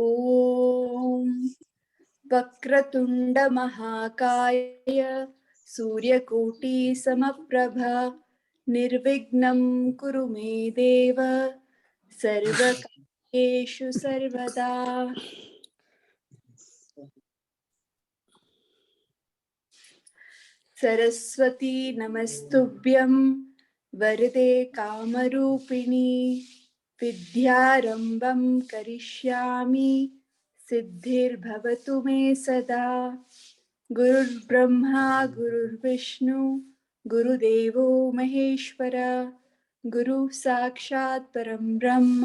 ॐ वक्रतुण्ड महाकाय सूर्यकोटि समप्रभा निर्विघ्नं कुरु मे देव सर्वकार्येषु सर्वदा। सरस्वती नमस्तुभ्यं वरदे कामरूपिणी विद्यारम्भं करिष्यामि सिद्धिर्भवतु मे सदा। गुरुर्ब्रह्मा गुरुर्विष्णु गुरुदेवो महेश्वर गुरु साक्षात् परं ब्रह्म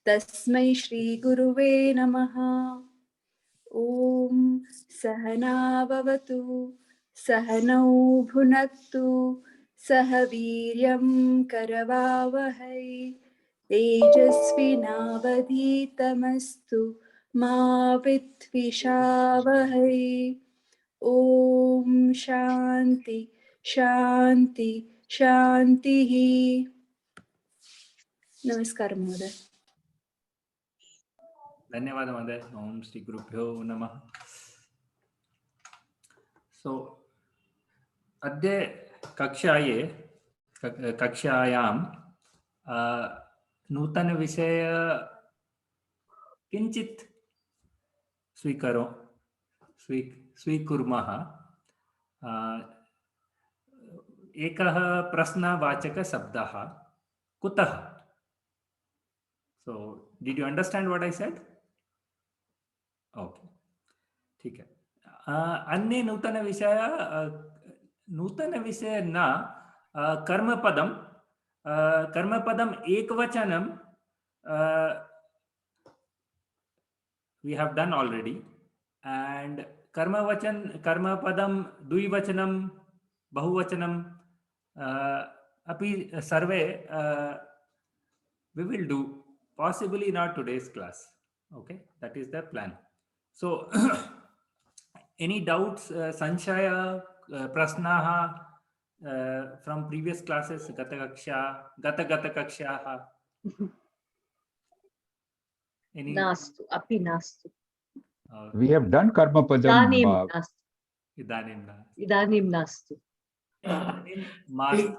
तस्मै श्री गुरुवे नमः। ॐ सहना भवतु सहनौ भुनक्तु सह वीर्यं करवावहै तेजस्विनावधीतमस्तु मा विद्विषावहै। ॐ शान्ति शान्ति शान्तिः। नमस्कार महोदय। धन्यवाद महोदय। ओम श्री गुरुभ्यो नमः। सो अद्य कक्षायां नूतन विषय किंचित स्वीकुर्मः। एकः प्रश्नवाचकशब्दः कुतः। So did you understand what I said? Okay, ठीक है। अन्य नूतन विषय न कर्मपदम एकवचनम we have done already, and कर्मपदम द्विवचनम बहुवचनम अपि सर्वे we will do, possibly not today's class. Okay, that is the plan. So any doubts, sanshaya, prasnaha from previous classes, gata kakshaha? Any? Nastu, api nastu. We have done karma padam. Idanim nastu. Mastu.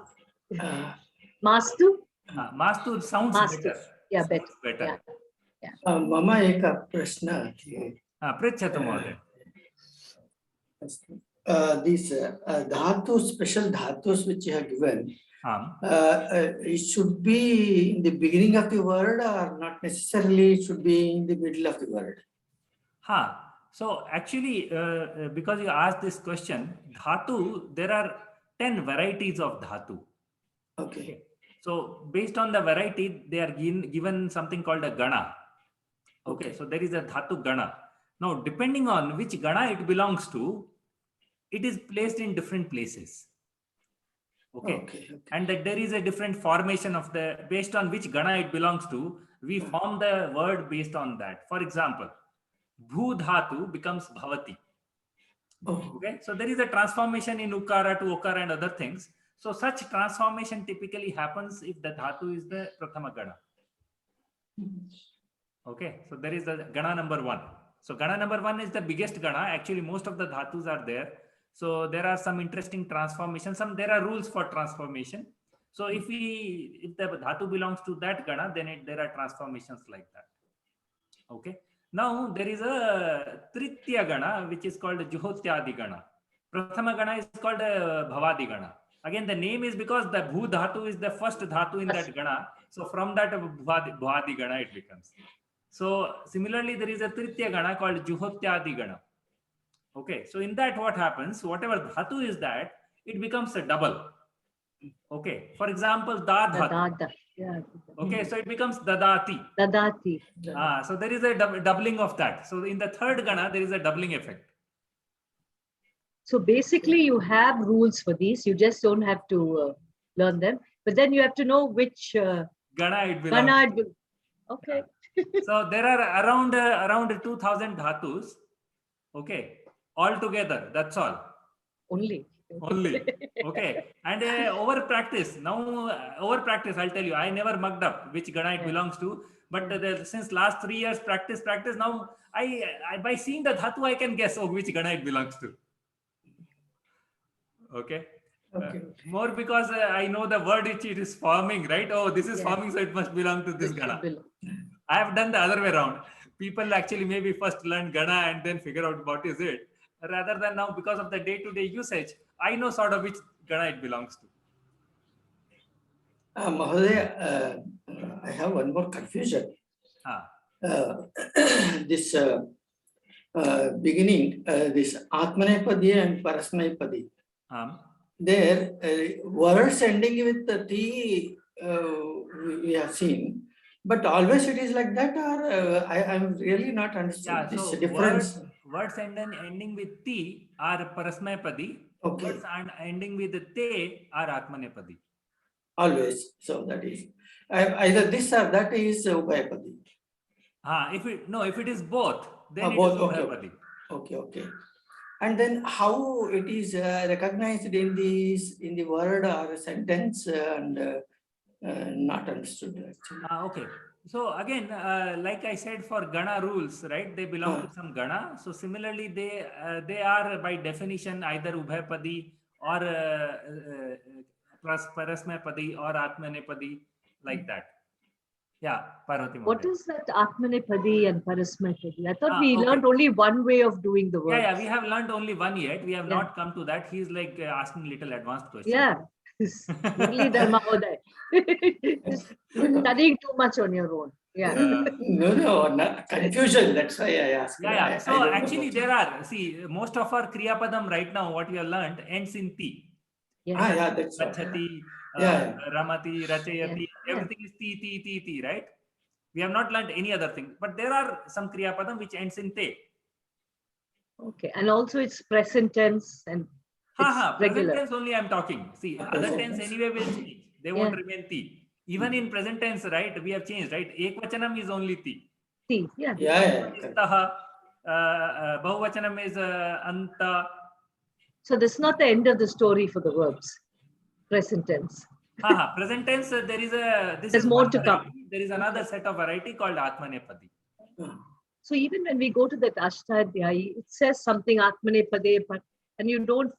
Mastu sounds better. Yeah, better. Yeah. Mama eka prashna. Pritchatu mहोदय. These dhatu, special dhatus which you have given, it should be in the beginning of the word or not necessarily it should be in the middle of the word? So actually, because you asked this question, dhatu, there are 10 varieties of dhatu. Okay. So based on the variety, they are given something called a gana. Okay, so there is a dhatu gana. Now, depending on which gana it belongs to, it is placed in different places. Okay. And that there is a different formation of based on which gana it belongs to, we form the word based on that. For example, bhu dhatu becomes bhavati. Okay, so there is a transformation in ukara to okara and other things. So such transformation typically happens if the dhatu is the prathama gana. Okay, so there is the gana number 1. So gana number 1 is the biggest gana. Actually, most of the dhatus are there. So there are some interesting transformations. There are rules for transformation. So if the dhatu belongs to that gana, then there are transformations like that. Okay. Now there is a tritya gana which is called juhotyadi gana. Prathama gana is called bhavadi gana. Again, the name is because the bhu dhatu is the first dhatu in that gana. So from that bhavadi gana it becomes. So similarly, there is a tritya gana called juhotyadi gana. Okay, so in that what happens, whatever dhatu is that, it becomes a double. Okay, for example, da dhatu. Okay, so it becomes dadati. So there is a doubling of that. So in the third gana, there is a doubling effect. So basically, you have rules for these. You just don't have to learn them. But then you have to know which gana it belongs. Okay. So there are around 2000 dhatus. Okay, all together. That's all. Only. only. Okay. And over practice, I'll tell you, I never mugged up which Gana it belongs to. But since last 3 years, practice, now I by seeing the Dhatu, I can guess which Gana it belongs to. Okay. Okay. More because I know the word which it is forming, right? Oh, this is forming, so it must belong to this Gana. I have done the other way around. People actually maybe first learn Gana and then figure out what is it. Rather than now, because of the day-to-day usage, I know sort of which Gana it belongs to. Mahodaya, I have one more confusion. This beginning, this Atmanepadi and Parasmaipadi. There, words ending with the T we have seen, but always it is like that, or I am really not understood this difference. Words ending with T are Parasmaipadi. Okay. Words ending with Te are Atmanepadi. Always. So that is either this or that is Ubhayapadi. If it is both, then both, it is Ubhayapadi. Okay. And then how it is recognized in the word or sentence and not understood actually. Okay. So again, like I said, for Gana rules, right? They belong to some Gana. So similarly, they are by definition either Ubhayapadi or Parasmaipadi or Atmanepadi, like that. Yeah, Parvati. What is that Atmanepadi and Parasmaipadi? I thought we learned only one way of doing the words. Yeah, we have learned only one yet. We have not come to that. He's like asking little advanced questions. Yeah. Really, Mahodaya. Studying too much on your own. Yeah. No, not confusion. That's why I asked. Yeah. So actually, there are, most of our Kriya Padam right now, what we have learned ends in Ti. Yeah, that's right. Gachati, Ramati, Rachayati, everything is Ti, right? We have not learned any other thing. But there are some Kriya Padam which ends in Te. Okay. And also it's present tense and present tense only I'm talking. Other tense anyway will change. They won't remain Ti. Even in present tense, right, we have changed, right? Ekvachanam is only Ti. Ti, yeah. Taha, Bahuvachanam is Anta. So this is not the end of the story for the verbs. Present tense. Present tense, there's more to come. There is another set of variety called Atmanepadi. So even when we go to that Ashtadhyayi, it says something Atmanepade, and you don't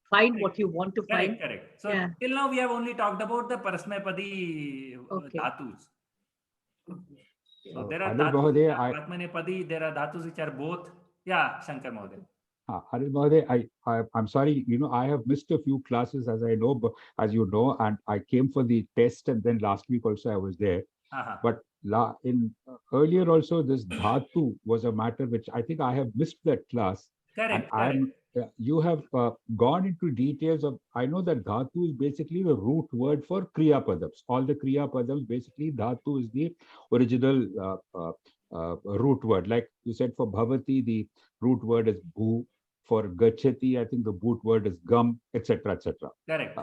find what you want to find. Correct. So till now we have only talked about the Parasmaipadi dhatus. So there are dhatus, Atmanepadi, there are dhatus which are both. Yeah, Shankar Mahodaya. Harit Mahodaya, I'm sorry, I have missed a few classes as you know, and I came for the test, and then last week also I was there. But earlier also this dhatu was a matter which I think I have missed that class. Correct. You have gone into details of, I know that dhatu is basically the root word for Kriya Padams. All the Kriya Padams, basically dhatu is the original root word. Like you said, for Bhavati, the root word is bhu. For Gachati, I think the root word is gum, etc., etc. Correct.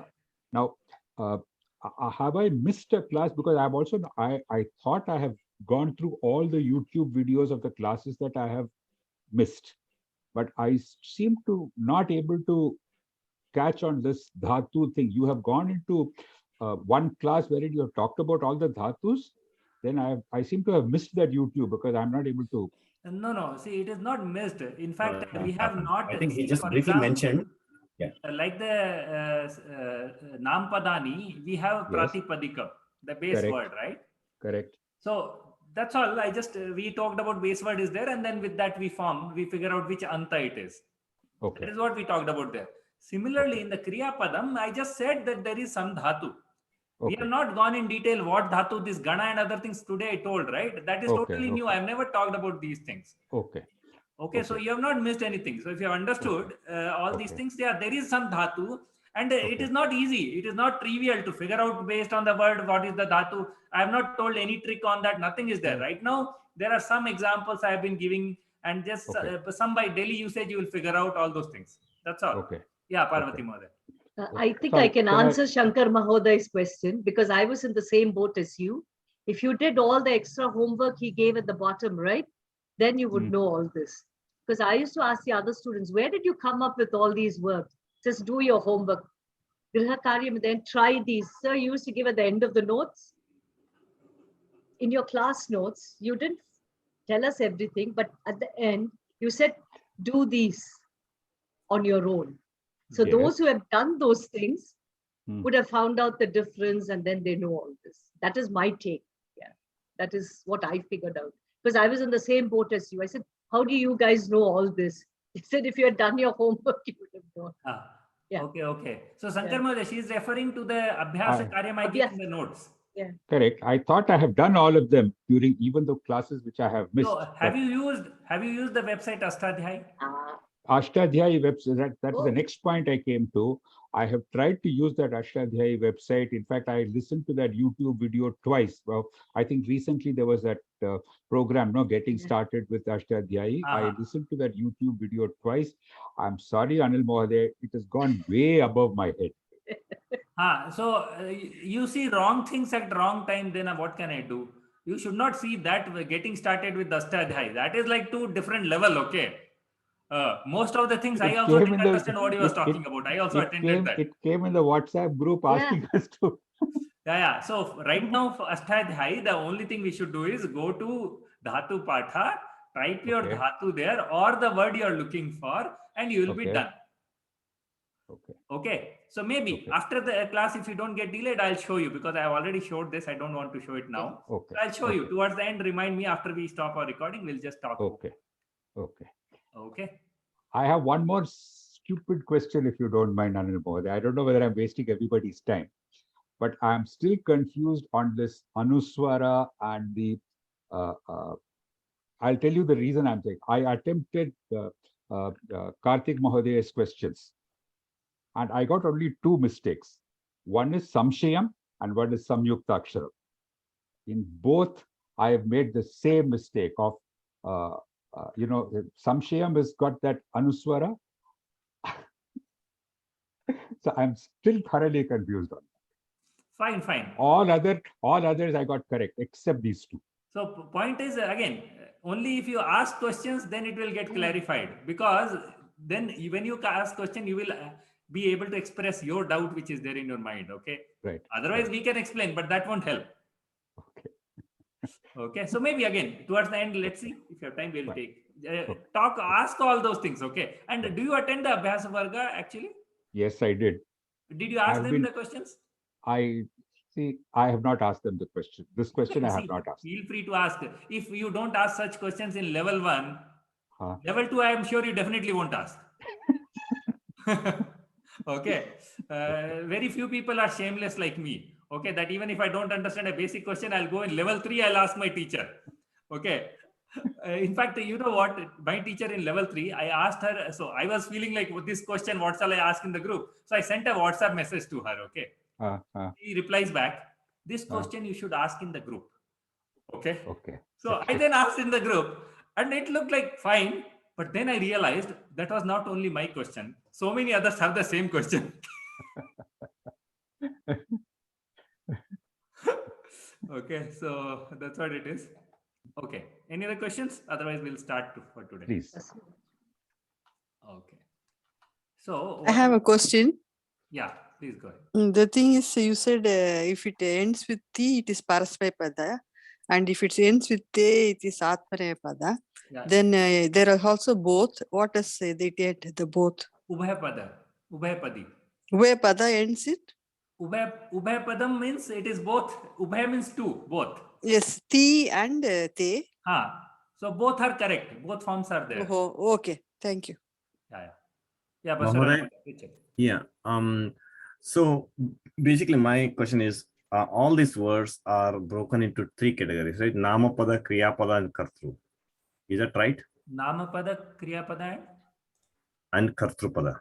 Now, have I missed a class? Because I thought I have gone through all the YouTube videos of the classes that I have missed. But I seem to not able to catch on this dhatu thing. You have gone into one class wherein you have talked about all the dhatus. Then I seem to have missed that YouTube because I'm not able to. No. It is not missed. In fact, we have not. I think he just briefly mentioned. Yeah. Like the Nam Padani, we have Pratipadika, the base word, right? Correct. So that's all. We talked about base word is there, and then with that we figure out which Anta it is. Okay. That is what we talked about there. Similarly, in the Kriya Padam, I just said that there is some dhatu. Okay. We have not gone in detail what dhatu, this Gana and other things today I told, right? That is totally new. I have never talked about these things. Okay, so you have not missed anything. So if you have understood all these things, there is some dhatu, and it is not easy. It is not trivial to figure out based on the word what is the dhatu. I have not told any trick on that. Nothing is there. Right now, there are some examples I have been giving, and just some by daily usage, you will figure out all those things. That's all. Okay. Yeah, Parvati Mahodaya. I think I can answer Shankar Mahodaya's question because I was in the same boat as you. If you did all the extra homework he gave at the bottom, right, then you would know all this. Because I used to ask the other students, where did you come up with all these words? Just do your homework. Griha karyam, then try these. Sir used to give at the end of the notes. In your class notes, you didn't tell us everything, but at the end, you said, do these on your own. So Yes. those who have done those things Hmm. would have found out the difference, and then they know all this. That is my take. Yeah, that is what I figured out. Because I was in the same boat as you. I said, how do you guys know all this? They said, if you had done your homework, you would have known. Yeah. Okay. So Shankar Yeah. Mahoday, she is referring to the Abhyasa Karyam I gave in the notes. Yeah. Correct. I thought I have done all of them during even the classes which I have missed. So have you used the website Ashtadhyay? Ashtadhyayi website, that is the Oh. next point I came to. I have tried to use that Ashtadhyayi website. In fact, I listened to that YouTube video twice. Well, I think recently there was that program, getting Yeah. started with Ashtadhyayi. I Uh-huh. listened to that YouTube video twice. I'm sorry, Anil Mohoday, it has gone way above my head. So you see wrong things at wrong time, then what can I do? You should not see that getting started with Ashtadhyay. That is like two different level, okay? Most of the things I It also came didn't in the- understand what he was it- talking about. I also attended that. It came in the WhatsApp group asking us to. Yeah. So right now for Ashtadhyay, the only thing we should do is go to Dhatu Patha, type your Okay. Dhatu there or the word you are looking for, and you will be Okay. done. Okay. Okay. So maybe Okay. after the class, if you don't get delayed, I'll show you because I have already showed this. I don't want to show it now. Okay. So I'll show you towards the end. Remind me after we stop our recording. We'll just talk. Okay. Okay. Okay. I have one more stupid question, if you don't mind, Anil Mohoday. I don't know whether I'm wasting everybody's time, but I'm still confused on this Anuswara and the. I'll tell you the reason I'm saying. I attempted Karthik Mohoday's questions, and I got only two mistakes. One is Samshayam and one is Samyuktaksharam. In both, I have made the same mistake of, Samshayam has got that Anuswara. So I'm still thoroughly confused on that. Fine. All others I got correct, except these two. So point is, again, only if you ask questions, then it will get clarified, because then when you ask question, you will be able to express your doubt which is there in your mind. Okay. Right. Otherwise, right. we can explain, but that won't help. Okay. Okay. So maybe again towards the end, let's see if you have time. We'll Fine. take Okay. ask all those things. Okay. And Right. do you attend the Abhyasa Varga actually? Yes, I did. Did you ask I've them been- the questions? I have not asked them the question. This question I have See, not asked. feel free to ask. If you don't ask such questions in level 1, Huh. level 2, I am sure you definitely won't ask. Okay. Very few people are shameless like me. Okay. That even if I don't understand a basic question, I'll go in level 3, I'll ask my teacher. Okay. In fact, you know what? My teacher in level 3, I asked her. So I was feeling like, with this question, what shall I ask in the group? So I sent a WhatsApp message to her. Okay. He replies back, this question you should ask in the group. Okay. Okay. So Okay. I then asked in the group, and it looked like fine. But then I realized that was not only my question. So many others have the same question. Okay. So that's what it is. Okay. Any other questions? Otherwise, we'll start for today. Please. Okay. So I have a question. Yeah, please go ahead. The thing is, you said if it ends with T, it is Parasmayapada. And if it ends with Te, it is Atmaneyapada. Yeah. Then there are also both. What does they get, the both? Ubhayapada. Ubhayapadi. Where Pada ends it? Ubhayapadam means it is both. Ubhaya means two, both. Yes, Ti and Te. So both are correct. Both forms are there. Oh, okay. Thank you. Yeah. Mahoday? Yeah. So basically, my question is, all these words are broken into 3 categories, right? Namapada, Kriyapada, and Kartru. Is that right? Namapada, Kriyapada, and Kartrupada.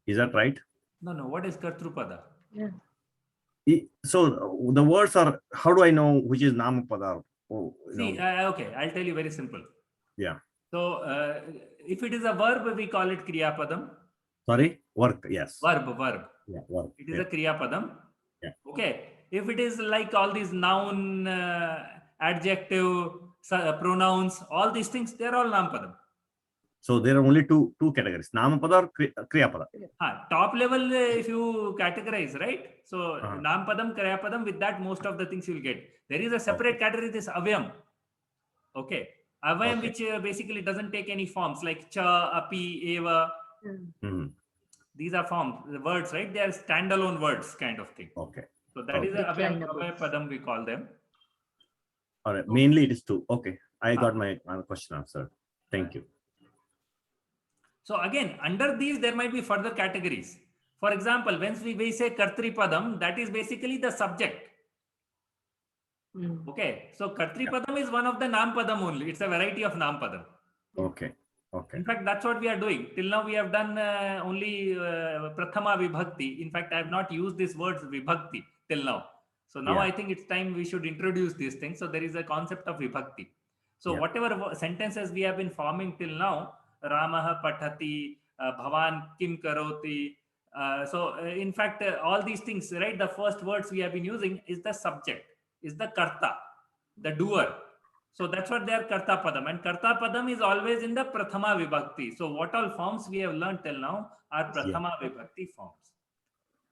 Is that right? No. What is Kartrupada? Yeah. So the words are, how do I know which is Namapada? See, okay, I'll tell you very simple. Yeah. So if it is a verb, we call it Kriyapadam. Sorry? Work, yes. Verb. Yeah, verb. It is a Kriyapadam. Yeah. Okay. If it is like all these noun, adjective, pronouns, all these things, they're all Namapadam. So there are only two categories: Namapada or Kriyapada. Top level, if you categorize, right? So Nampadam, Kriyapadam, with that most of the things you will get. There is a separate category, this Avyam. Okay. Avyam, which basically doesn't take any forms like Cha, Api, Eva. These are forms, the words, right? They are standalone words kind of thing. Okay. So that is a Avyapadam, we call them. All right. Mainly it is two. Okay. I got my question answered. Thank you. So again, under these, there might be further categories. For example, when we say Kartripadam, that is basically the subject. Okay. So Kartripadam is one of the Nampadam only. It's a variety of Nampadam. Okay. Okay. In fact, that's what we are doing. Till now, we have done only Prathama Vibhakti. In fact, I have not used this word Vibhakti till now. So now I think it's time we should introduce these things. So there is a concept of Vibhakti. So whatever sentences we have been forming till now, Ramaha Pathati, Bhavan Kim Karoti. In fact, all these things, right? The first words we have been using is the subject, is the Karta, the doer. So that's what they are Karta Padam. And Karta Padam is always in the Prathama Vibhakti. So what all forms we have learned till now are Prathama Vibhakti forms.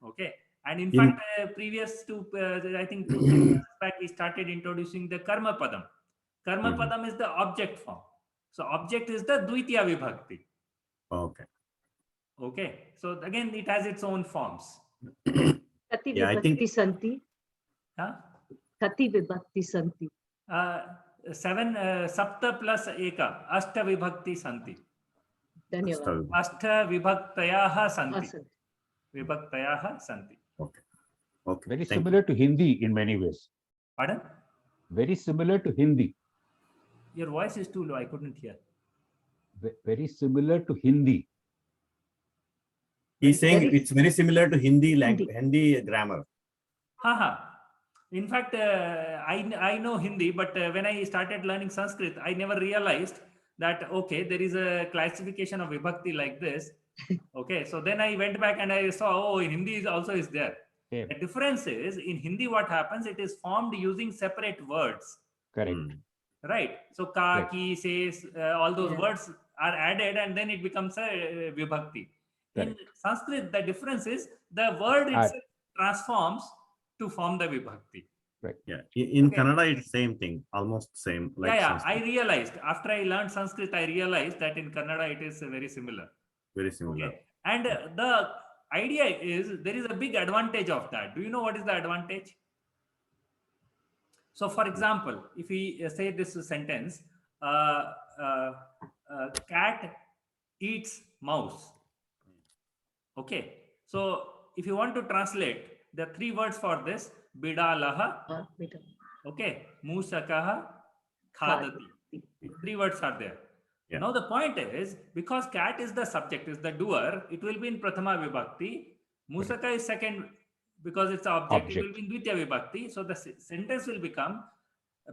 Okay. And in fact, previous to, I think 2 classes back, we started introducing the Karma Padam. Karma Padam is the object form. So object is the Dvitiya Vibhakti. Okay. Okay. So again, it has its own forms. Kati Vibhakti Santi. Kati Vibhakti Santi. 7 Sapta plus Eka. Ashta Vibhakti Santi. Dhanyavad. Ashta Vibhaktayaha Santi. Vibhaktayaha Santi. Okay. Okay. Very similar to Hindi in many ways. Pardon? Very similar to Hindi. Your voice is too low. I couldn't hear. Very similar to Hindi. He's saying it's very similar to Hindi language, Hindi grammar. In fact, I know Hindi, but when I started learning Sanskrit, I never realized that, okay, there is a classification of Vibhakti like this. Okay, so then I went back and I saw, oh, in Hindi also is there. The difference is, in Hindi what happens, it is formed using separate words. Correct. Right. So ka, ki, says, all those words are added and then it becomes a Vibhakti. In Sanskrit, the difference is the word itself transforms to form the Vibhakti. Right. Yeah. In Kannada, it's same thing, almost same. Like I realized after I learned Sanskrit, I realized that in Kannada it is very similar. Very similar. Okay. And the idea is there is a big advantage of that. Do you know what is the advantage? So, for example, if we say this sentence, cat eats mouse. Okay. So, if you want to translate, there are 3 words for this: bidalaha, okay, musakaha, khadati. 3 words are there. Yeah. Now the point is, because cat is the subject, is the doer, it will be in Prathama Vibhakti. Musaka is second because it's object. It will be in Dvitiya Vibhakti. So the sentence will become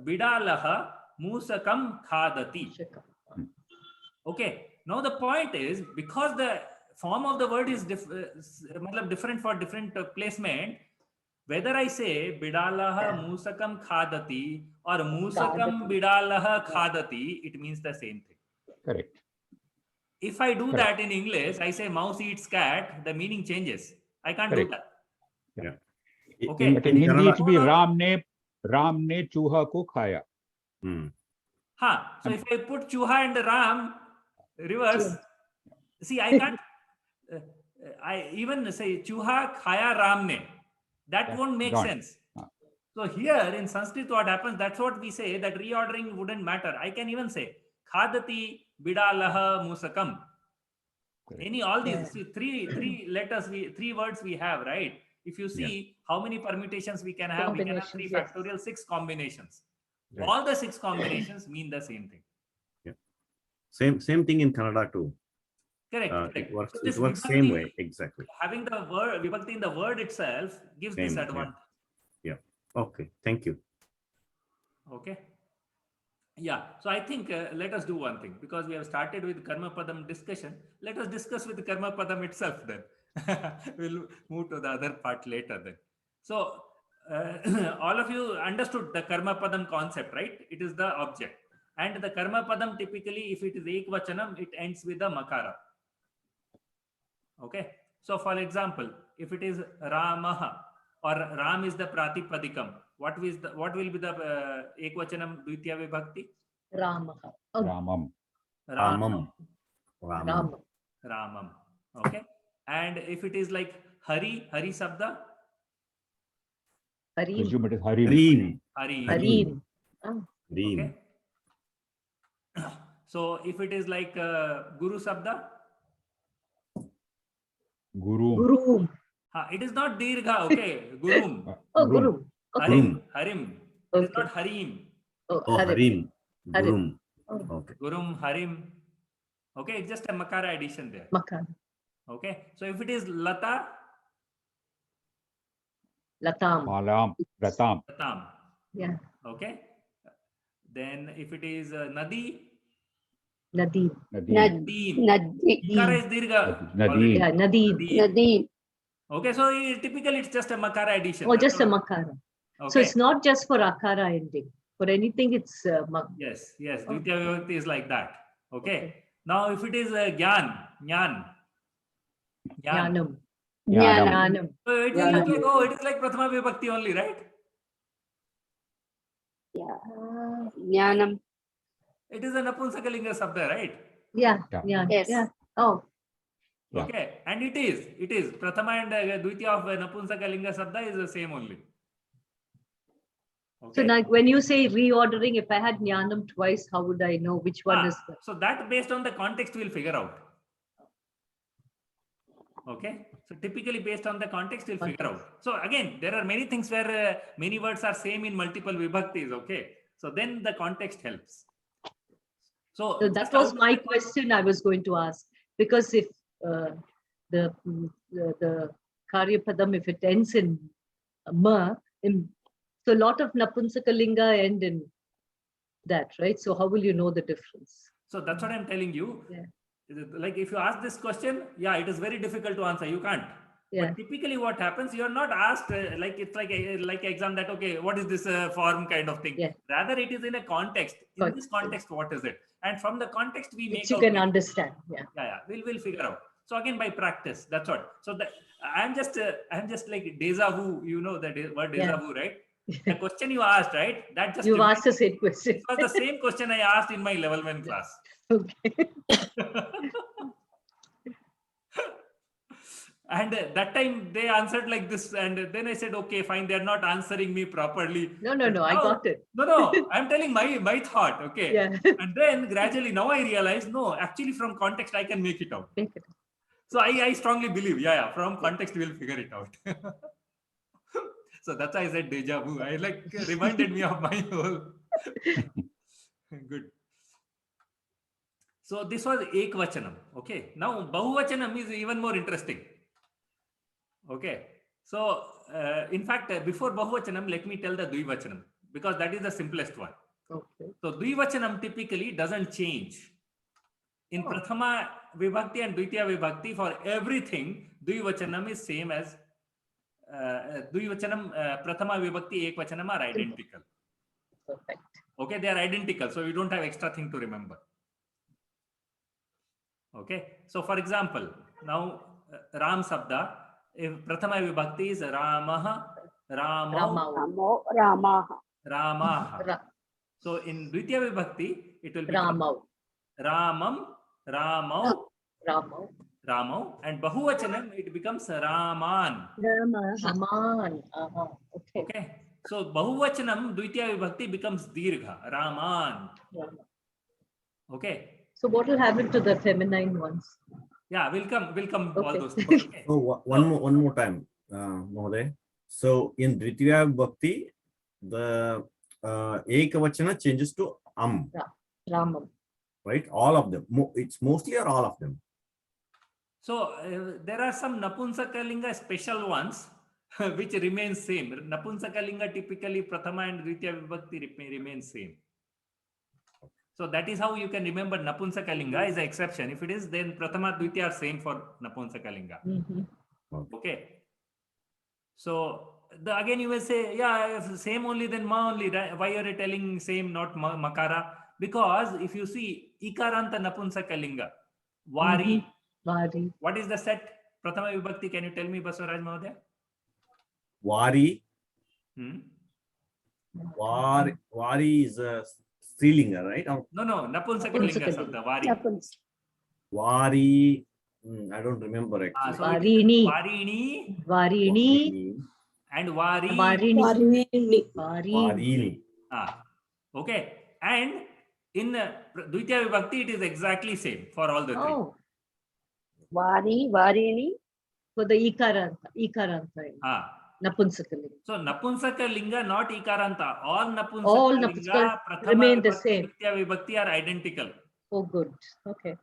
bidalaha musakam khadati. Okay. Now the point is, because the form of the word is different for different placement, whether I say bidalaha musakam khadati or musakam bidalaha khadati, it means the same thing. Correct. If I do that in English, I say mouse eats cat, the meaning changes. I can't do that. Yeah. Okay. But in Hindi, it will be Ram ne chuha ko khaya. So if I put chuha and Ram reverse, see, I can't. I even say chuha khaya Ram ne. That won't make sense. So here in Sanskrit, what happens? That's what we say, that reordering wouldn't matter. I can even say khadati bidalaha musakam. Any all these three letters, 3 words we have, right? If you see how many permutations we can have, we can have 3 factorial 6 combinations. Right. All the 6 combinations mean the same thing. Yeah. Same thing in Kannada too. Correct. It works same way, exactly. Having the word Vibhakti in the word itself gives this advantage. Yeah. Okay. Thank you. Okay. Yeah. So I think let us do one thing, because we have started with Karma Padam discussion. Let us discuss with Karma Padam itself then. We'll move to the other part later then. So all of you understood the Karma Padam concept, right? It is the object. And the karma padam typically, if it is ekvachanam, it ends with a makara. Okay. So for example, if it is Ramaha or Ram is the pratipadikam, what will be the ekvachanam dvitiya vibhakti? Ramaha. Ramam. Ramam. Ramam. Ramam. Okay. And if it is like Hari Sabda? Harim. Presume it is Harim. Harim. Harim. Okay. So if it is like Guru Sabda? Guru. Guru. It is not Dirgha, okay. Gurum. Oh, Guru. Okay. Harim. Harim. It is Okay. not Harim. Oh, Oh, Harim. Harim. Gurum. Oh. Okay. Gurum, Harim. Okay, it's just a Makara addition there. Makara. Okay. So if it is Lata, Latam. Malam. Ratam. Latam. Yeah. Okay. Then if it is Nadi, Nadeem. Nadeem. Makara is Dirgha. Nadeem. Yeah, Nadeem. Nadeem. Okay, so typically it's just a Makara addition. Oh, That's just a all. Makara. Okay. So it's not just for Akara ending. For anything, it's Yes. Oh. Dvitiya vibhakti is like that. Okay. Okay. Now if it is Jnan. Jnanam. Jnanam. Jnanam. So it will look like, oh, it is like Prathama vibhakti only, right? Jnanam. It is a Napunsakalinga Sabda, right? Yeah. Yeah. Yeah. Yes. Yeah. Oh, Yeah. Okay. And it is. Prathama and Dvitiya of Napunsakalinga Sabda is the same only. so Okay. now when you say reordering, if I had Jnanam twice, how would I know which one is the? So that based on the context we'll figure out. Okay. So typically based on the context we'll figure out. So again, there are many things where many words are same in multiple vibhaktis. Okay. So then the context helps. So So that just was out- my question I was going to ask. Because if the Karyapadam, if it ends in Ma, so a lot of Napunsakalinga end in that, right? So how will you know the difference? So that's what I'm telling you. Yeah. Like if you ask this question, yeah, it is very difficult to answer. You can't. Yeah. But typically what happens, you're not asked like it's like exam that, okay, what is this form kind of thing? Yeah. Rather it is in a context. In this Context. context, what is it? And from the context, we Which make you out can things. understand. Yeah. Yeah, we'll figure out. So again, by practice, that's what. So that I'm just like deja vu, you know the word deja Yeah. vu, right? The question you asked, right? That just You've asked the same question. it was the same question I asked in my level 1 class. Okay. And that time they answered like this, and then I said, okay, fine, they're not answering me properly. No, But I now- got it. No, I'm telling my thought, okay. Yeah. And then gradually now I realize, no, actually from context I can make it out. Make it. So I strongly believe, from context we'll figure it out. So that's why I said deja vu. I like reminded me of my whole. Good. So this was ekvachanam. Okay. Now bahuvachanam is even more interesting. Okay. So in fact, before bahuvachanam, let me tell the dvivachanam because that is the simplest one. Okay. So dvivachanam typically doesn't change. In Prathama Vibhakti and Dvitiya Vibhakti, for everything, dvivachanam is same as dvivachanam, Prathama Vibhakti, ekvachanam are identical. Perfect. Okay, they are identical. So you don't have extra thing to remember. Okay. So for example, now Ram Sabda, if Prathama Vibhakti is Ramaha, Ramau, Ramau. Ramaha. So in Dvitiya Vibhakti, it will be Ramau. Ramam, Ramau, Ramau. and Bahuvachanam, it becomes Raman. Raman. Okay. Okay. So Bahuvachanam, Dvitiya Vibhakti becomes Dirgha, Raman. Rama. Okay. So what will happen to the feminine ones? Yeah, we'll come all Okay. those things. Okay. So one more time, Mohoday. So in Dvitiya Bhakti, the ekavachana changes to Ramam. right? All of them. It's mostly or all of them. So there are some Napunsakalinga special ones which remain same. Napunsakalinga typically Prathama and Dvitiya Vibhakti remain same. So that is how you can remember Napunsakalinga is an exception. If it is, then Prathama, Dvitiya are same for Napunsakalinga. Okay. So again you will say, yeah, if same only, then Ma only. Why are you telling same, not Makara? Because if you see ikaranta napunsakalinga, vari, Vari. what is the set? Prathama vibhakti, can you tell me, Baswaraj Mahodaya? Vari. Hmm? Vari is a strilinga, right? Or No, napunsakalinga Napunsakalinga. sabda, vari. Vari. I don't remember actually. So it is Varini. varini Varini. and vari. Varini. Varini. Okay. And in Dvitiya Vibhakti, it is exactly same for all the three. Oh, Vari, Varini. for the Ikaranta. Napunsakalinga. So Napunsakalinga, not Ikaranta. All All Napunsakalinga, Prathama remain the Vibhakti, same. Dvitiya Vibhakti are identical. Oh, good. Okay.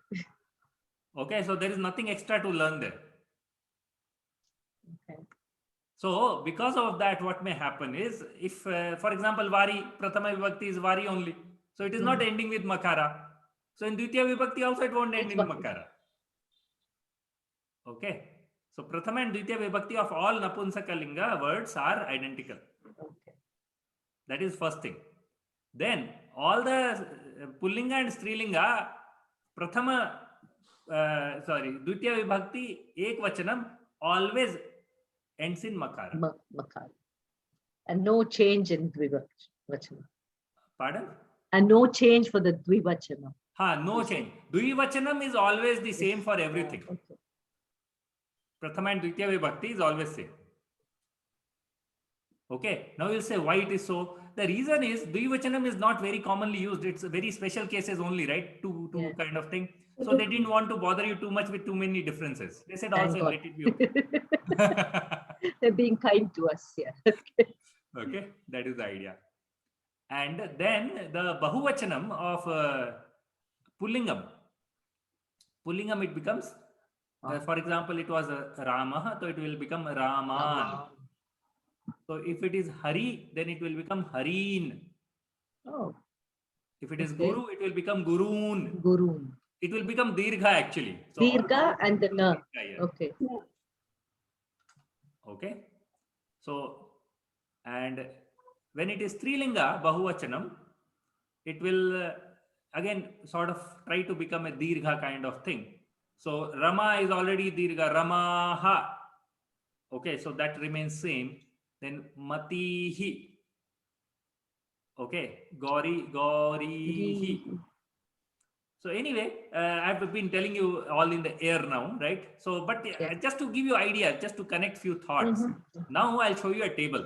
Okay, so there is nothing extra to learn there. Okay. So because of that, what may happen is, if, for example, Vari, Prathama Vibhakti is Vari only. So it is not ending with Makara. So in Dvitiya Vibhakti also it won't end in Makara. Okay. So Prathama and Dvitiya Vibhakti of all Napunsakalinga words are identical. Okay. That is first thing. Then all the Pullinga and Strilinga, Prathama, Dvitiya Vibhakti, ekvachanam always ends in Makara. Makara. And no change in Dvivachana. Pardon? And no change for the Dvivachana. No change. Dvivachanam is always the same for everything. Okay. Prathama and Dvitiya Vibhakti is always same. Okay. Now you'll say why it is so. The reason is Dvivachanam is not very commonly used. It's very special cases only, right? Two kind of thing. So they didn't want to bother you too much with too many differences. They said also let it be okay. They're being kind to us here. Okay. That is the idea. And then the Bahuvachanam of Pullingam. Pullingam it becomes, for example, it was Ramah, so it will become Raman. So if it is Hari, then it will become Hareen. Oh. If it is Guru, it will become Gurun. Gurun. It will become Dirgha actually. So Dirgha and the Na. Okay. Okay. So, and when it is Strilinga, Bahuvachanam, it will again sort of try to become a Dirgha kind of thing. So Rama is already Dirgha, Ramaha. Okay, so that remains same. Then Matihi. Okay, Gaurihi. So anyway, I've been telling you all in the air now, right? So, but just to give you idea, just to connect few thoughts. Now I'll show you a table.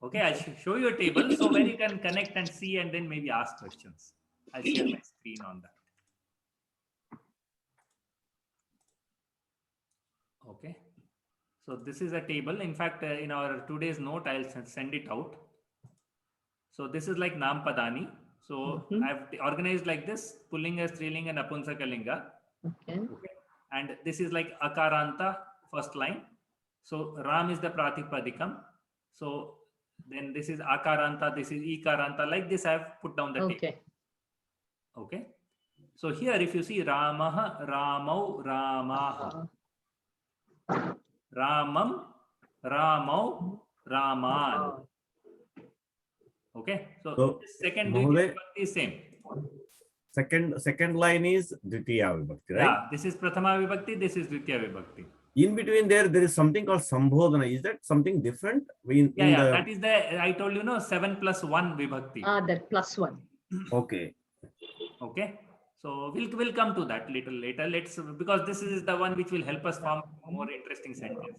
Okay, I'll show you a table so where you can connect and see and then maybe ask questions. I'll share my screen on that. Okay. So this is a table. In fact, in our today's note, I'll send it out. So this is like Nam Padani. So I've organized like this: Pullinga, Strilinga, Napunsakalinga. Okay. And this is like Akaranta, first line. So Ram is the Pratipadikam. So then this is Akaranta, this is Ikaranta. Like this, I've put down the table. Okay. So here, if you see Ramaha, Ramau, Ramaha. Ramam, Ramau, Raman. Okay, so second Dvitiya Vibhakti is same. Second line is Dvitiya Vibhakti, right? Yeah, this is Prathama Vibhakti, this is Dvitiya Vibhakti. In between there is something called Sambodhana. Is that something different? That is the, I told you, 7 plus 1 Vibhakti. That plus 1. Okay. Okay, so we'll come to that little later. Because this is the one which will help us form more interesting sentences.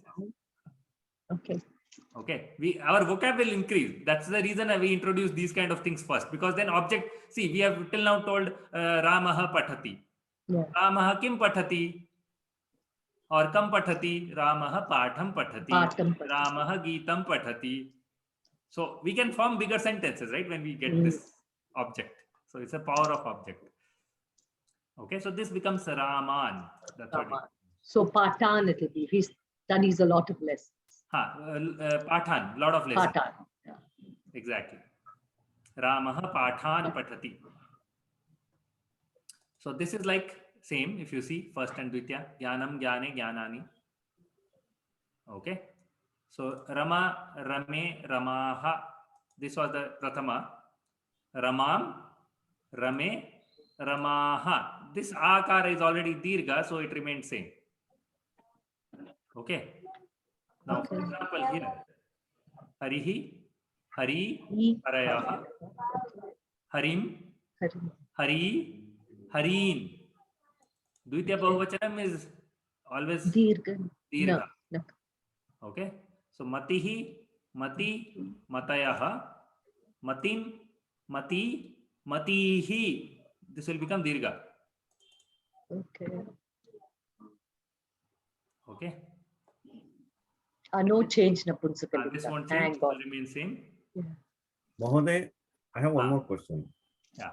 Okay. Okay, our vocab will increase. That's the reason we introduce these kind of things first, because then object, see, we have till now told Ramaha pathati. Ramaha kim pathati? Or kam pathati? Ramaha patham pathati. Ramaha geetam pathati. So we can form bigger sentences, right, when we get this object. So it's a power of object. Okay, so this becomes Raman. That's what so Patan it will be. He studies a lot of lessons. Pathan, lot of lessons. Patan. Exactly. Ramaha Pathan Pathati. So this is like same, if you see, first and Dvitiya, Jnanam, Jnane, Jnanani. Okay. So Rama, Rame, Ramaha. This was the Prathama. Ramam, Rame, Ramaha. This akara is already dirgha, so it remains same. Okay. Now, for example, here, Harihi, Hari, Harayaha, Harim, Hari, Hareen. Dvitiya Bahuvachanam is always Dirgha. dirgha. No. Okay. So, Matihi, Mati, Matayaha, Matim, Mati, Matihi. This will become dirgha. Okay. Okay. No change Napunsakalinga. This won't change. Thank God. It will remain same. Mahoday, I have one more question. Yeah.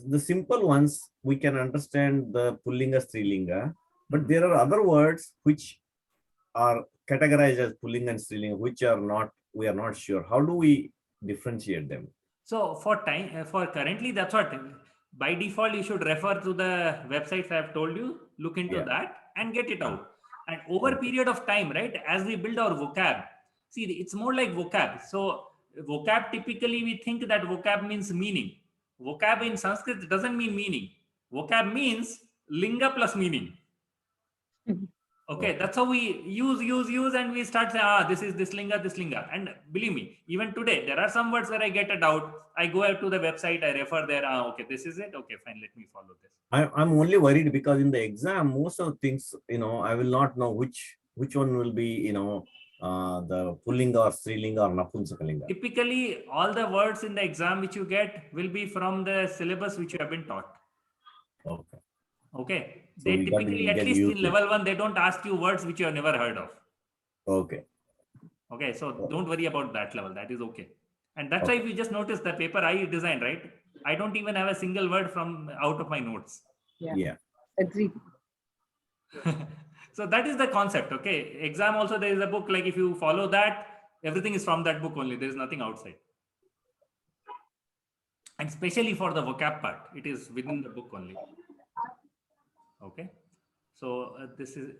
The simple ones, we can understand the Pullinga, Strilinga, but there are other words which are categorized as Pullinga and Strilinga, which are not, we are not sure. How do we differentiate them? So for currently, that's what by default you should refer to the websites I have told you, look into that and get it out. And over period of time, right, as we build our vocab, see, it's more like vocab. So vocab, typically we think that vocab means meaning. Vocab in Sanskrit doesn't mean meaning. Vocab means linga plus meaning. Okay, that's how we use, and we start saying, this is this linga. And believe me, even today, there are some words where I get a doubt. I go out to the website, I refer there. Okay, this is it. Okay, fine, let me follow this. I'm only worried because in the exam, most of the things, I will not know which one will be, the Pullinga or Strilinga or Napunsakalinga. Typically, all the words in the exam which you get will be from the syllabus which you have been taught. Okay. Okay. So They typically, at least in level 1, they don't ask you words which you have never heard of. Okay. Okay. So don't worry about that level. That is okay. And that's why if you just notice the paper I designed, right? I don't even have a single word from out of my notes. Yeah. Agree. So that is the concept. Okay. Exam also, there is a book, like if you follow that, everything is from that book only. There is nothing outside. And especially for the vocab part, it is within the book only. Okay. So this is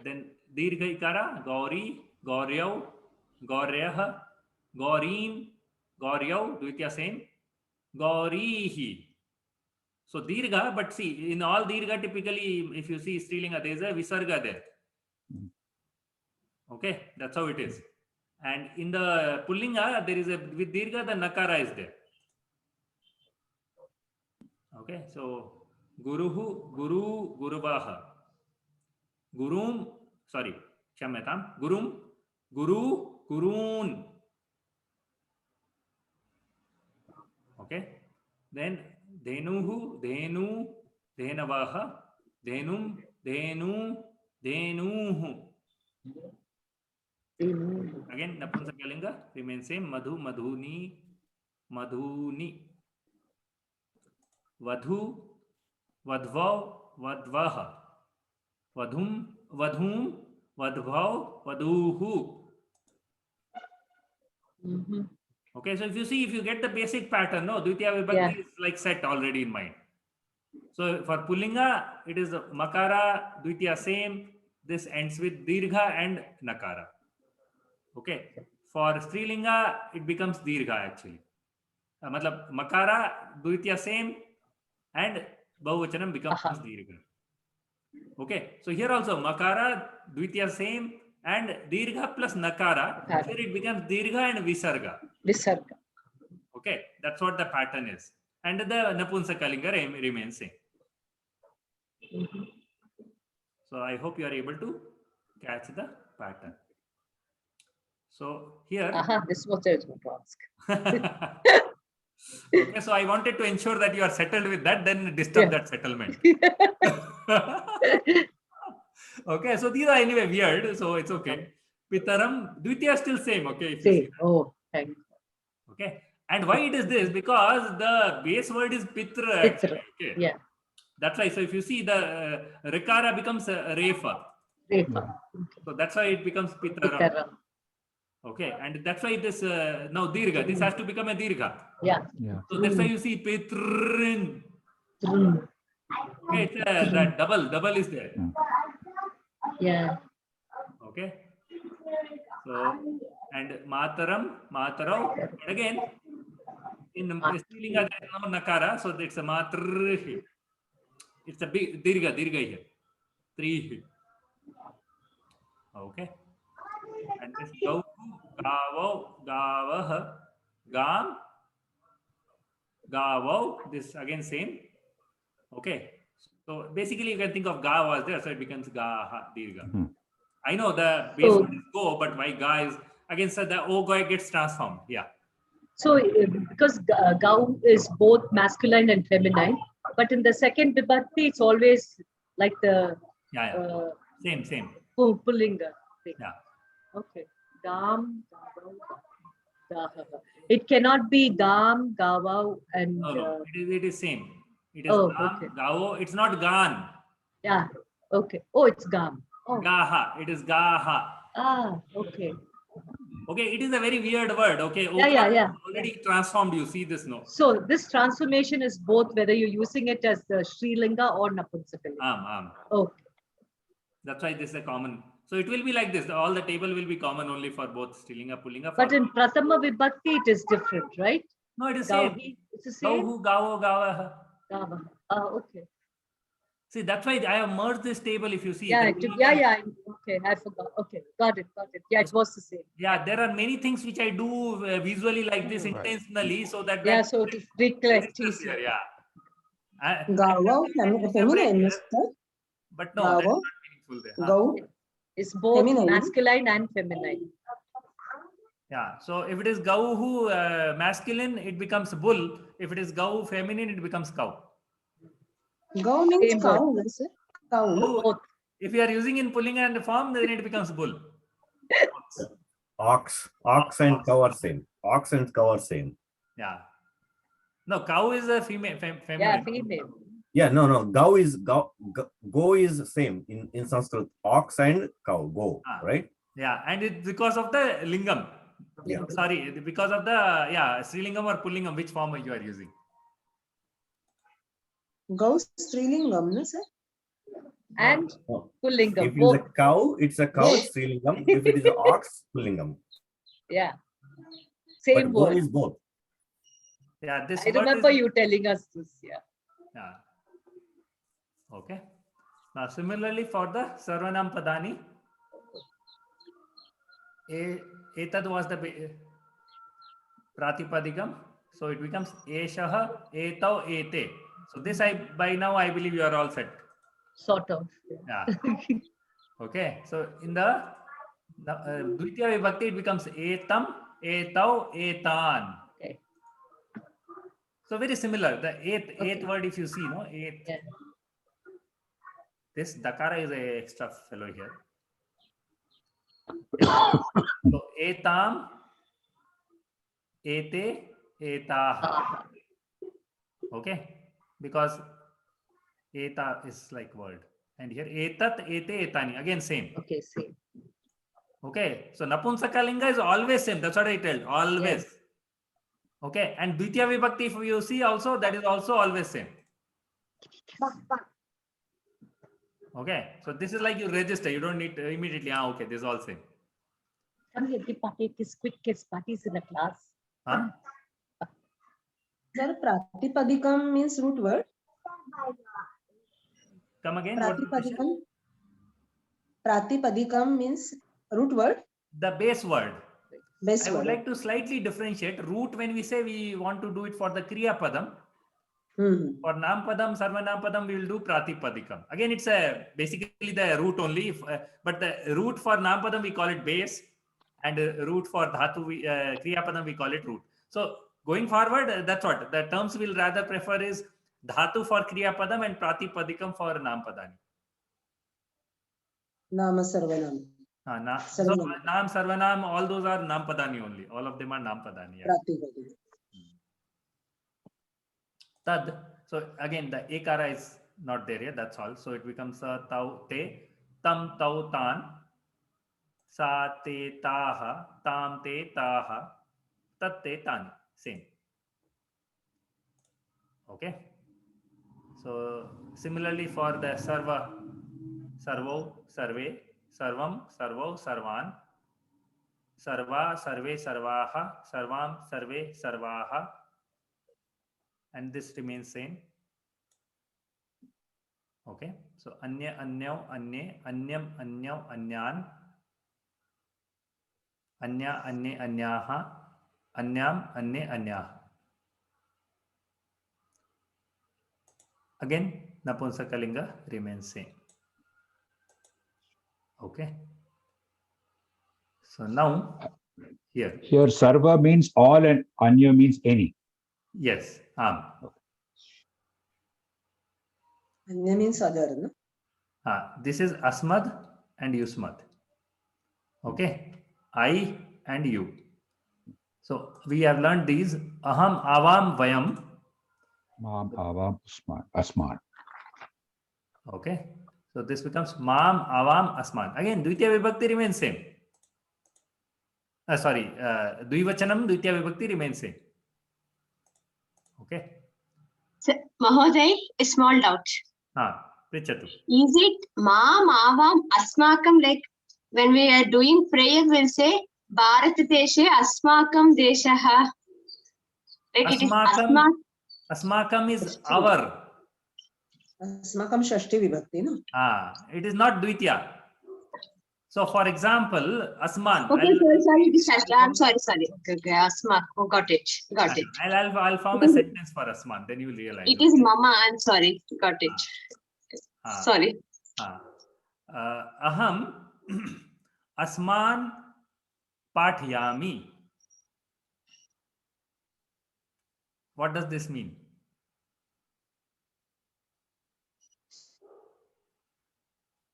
then Dirgha Ikara, Gauri, Gauryav, Gauryah, Gaureen, Gauryav, Dvitiya same, Gaurihi. So Dirgha, but see, in all Dirgha, typically, if you see Strilinga, there is a Visarga there. Okay, that's how it is. And in the Pullinga, there is with Dirgha, the Nakara is there. Okay, so Guruhu, Guru, Guruvaha. Gurum, sorry, Kshamyatam, Gurum, Guru, Gurun. Okay, then Denuhu, Denu, Denavaha, Denum, Denu, Denuhu. Again, Napunsakalinga remains same. Madhu, Madhuni, Madhuni. Vadhu, Vadvav, Vadvaha. Vadhum, Vadhum, Vadbhav, Vaduhu. Okay, so if you get the basic pattern, no, Dvitiya Vibhakti is like set already in mind. So for Pullinga, it is Makara, Dvitiya same. This ends with Dirgha and Nakara. Okay. For Strilinga, it becomes Dirgha actually. Matlab Makara, Dvitiya same, and Bahuvachanam becomes Dirgha. Okay, so here also Makara, Dvitiya same, and Dirgha plus Nakara. Here it becomes Dirgha and Visarga. Visarga. Okay, that's what the pattern is. And the Napunsakalinga remains same. So I hope you are able to catch the pattern. So here. This is what I was going to ask. Okay, so I wanted to ensure that you are settled with that, then disturb that settlement. Okay, so these are anyway weird, so it's okay. Pitaram, Dvitiya still same, okay? Same. Oh, thank you. Okay, and why it is this? Because the base word is Pitra. Actually, okay? Yeah. That's why. So if you see the Rikara becomes Refa. Refa. So that's why it becomes Pitaram. Okay, and that's why this now Dirgha. This has to become a Dirgha. Yeah. So that's why you see Pitrin. Okay, it's that double is there. Yeah. Okay. So and Mataram, Matarav, and again In Strilinga, there is no nakara, so it's a matr. It's a big dirga here. Three. Okay. And this gau, gavo, gavah, gam, gavo. This again same. Okay. So basically, you can think of ga was there, so it becomes ga dirga. I know the base one is go, but why ga is again, so the o gets transformed. Yeah. So because gau is both masculine and feminine, but in the second vibhakti, it's always like the Same. pullinga thing. Yeah. Okay. Gam, gavau, gaha. It cannot be gam, gavau, and No. It is same. It is okay. gao. It's not gan. Yeah. Okay. Oh, it's gam. Oh. Gaha. It is gaha. Okay. Okay, it is a very weird word. Okay. Yeah. Already transformed. You see this, no? So this transformation is both whether you're using it as the Srilinga or Napunsakalinga. Okay. That's why this is a common. So it will be like this. All the table will be common only for both Strilinga, Pullinga. But in Prathama Vibhakti, it is different, right? No, it is same. It's the same. Gauhu, gavo, gavaha. Gava. Okay. See, that's why I have merged this table. If you see. Yeah. Okay, I forgot. Okay, got it. Yeah, it was the same. Yeah, there are many things which I do visually like this intentionally, so that. Yeah, so it is recollect easier. Yeah. Gavo, feminine, but no, that's not meaningful there. Gau. It's both Feminine. masculine and feminine. Yeah. So if it is gauhu masculine, it becomes bull. If it is gau feminine, it becomes cow. Gau means cow, sir. Cow. Both. If you are using in Pullinga and form, then it becomes bull. Ox and cow are same. Ox and cow are same. Yeah. No, cow is a female. Feminine. Yeah, female. Yeah, no. Go is same in Sanskrit. Ox and cow, go, right? Yeah, and it's because of the lingam. Yeah. Sorry, because of the Srilingam or Pullingam, which form you are using? Gau Strilingam, no, sir? And Pullingam. If it is a cow, it's a cow, Strilingam. If it is an ox, Pullingam. Yeah. Same but word. Go is both. Yeah, this I remember you telling us this. Yeah. Okay. Now, similarly for the Sarvanam Padani, etad was the Pratipadikam. So it becomes Eshaha, Etau, Ete. So this by now I believe you are all set. Sort of. Yeah. Okay. So in the Dvitiya Vibhakti, it becomes Etam, Etau, Etan. Okay. So very similar. The eighth word, if you see, no, eighth. Yeah. This Dakara is a extra fellow here. So etam, ete, etaha. Okay, because eta is like word, and here etat, ete, etani. Again same. Okay, same. Okay, so Napunsakalinga is always same. That's what I tell. Always. Yes. Okay, and Dvitiya Vibhakti, if you see also, that is also always same. Okay, so this is like you register. You don't need to immediately. Okay, this is all same. Come here, the party is quick kids parties in a class. Huh? Sir, Pratipadikam means root word. Come again. What is the question? Pratipadikam means root word. The base word. Base I would word. like to slightly differentiate root when we say we want to do it for the Kriya Padam. For Nam Padam, Sarvanam Padam, we will do Pratipadikam. Again, it's basically the root only. But the root for Nam Padam, we call it base. And root for Dhatu, Kriya Padam, we call it root. So going forward, that's what. The terms we'll rather prefer is Dhatu for Kriya Padam and Pratipadikam for Nam Padani. Nama Sarvanam. So Nam, Sarvanam, all those are Nam Padani only. All of them are Nam Padani. Yeah. Pratipadikam. Tad. So again, the ekara is not there here. That's all. So it becomes tau te, tam tau tan, sa te taha, tam te taha, tat te tani. Same. Okay. So similarly for the sarva, sarvo, sarve, sarvam, sarvo, sarvan, sarva, sarve, sarvaha, sarvam, sarve, sarvaha, and this remains same. Okay, so anya, anyau, anye, anyam, anyau, anyan, anya, anye, anyaha, anyam, anye, anyaha. Again, Napunsakalinga remains same. Okay. So now here. Here, sarva means all and anya means any. Yes. Anya means other, no? This is asmad and yusmad. Okay. I and you. So we have learned these. Aham, avam, vayam. Mam, avam, asman. Okay. So this becomes mam, avam, asman. Again, dvitiya vibhakti remains same. Dvivachanam, dvitiya vibhakti remains same. Okay. So, Mahoday, a small doubt. Prichatu. Is it ma, mavam, asmakam, like when we are doing prayer, we'll say Bharat Deshe Asmakam Deshaha. Like it is asmak. Asmakam is our. Asmakam Shashti Vibhakti, no? It is not Dvitiya. So, for example, Asman. Okay, sorry, it is Shashti. I'm sorry. Okay, Asmak. Oh, got it. I'll form a sentence for Asman, then you will realize. It is Mama, I'm sorry. Got it. Sorry. Aham Asman Pathyami. What does this mean?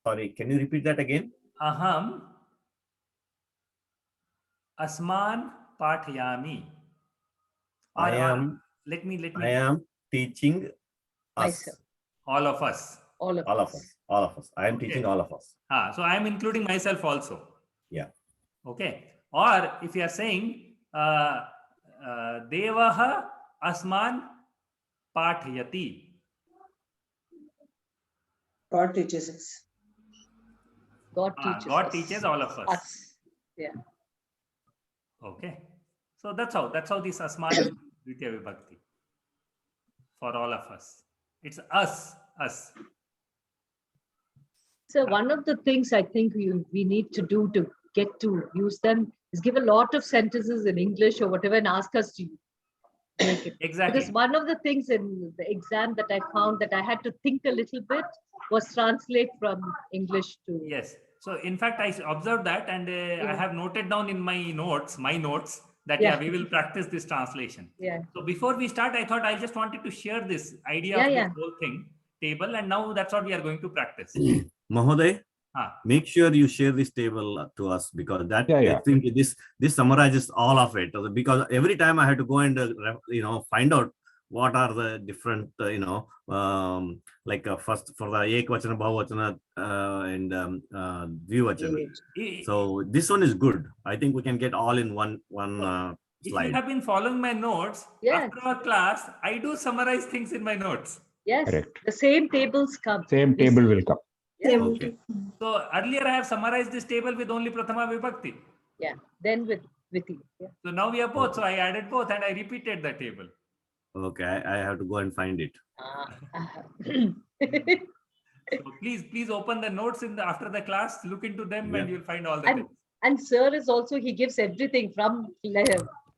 Sorry, can you repeat that again? Aham Asman Pathyami. I am teaching us. Myself. All of us. All of us. I am teaching all of us. So I am including myself also. Yeah. Okay. Or if you are saying Devaha Asman Pathyati. God teaches us. God teaches God us. teaches all of us. Yeah. Okay. So that's how this Asman is Dvitiya Vibhakti. For all of us. It's us. So one of the things I think we need to do to get to use them is give a lot of sentences in English or whatever and ask us to make it. Exactly. Because one of the things in the exam that I found that I had to think a little bit was translate from English to... Yes. So in fact, I observed that and I have noted down in my notes, that we will practice this translation. Yeah. So before we start, I thought I just wanted to share this idea of this whole thing, table, and now that's what we are going to practice. Mahoday, make sure you share this table to us because that I think this summarizes all of it. Because every time I had to go and find out what are the different first for the ekvachana, bhuvachana, and dvivachana. So this one is good. I think we can get all in one slide. If you have been following my notes, after our class, I do summarize things in my notes. Yes, correct. The same tables come. Same table will come. Yeah. Okay. So earlier I have summarized this table with only Prathama Vibhakti. Yeah, then with you. Yeah. So now we have both. So I added both and I repeated the table. Okay, I have to go and find it. So please open the notes after the class, look into them and you'll find all the things. And sir is also, he gives everything from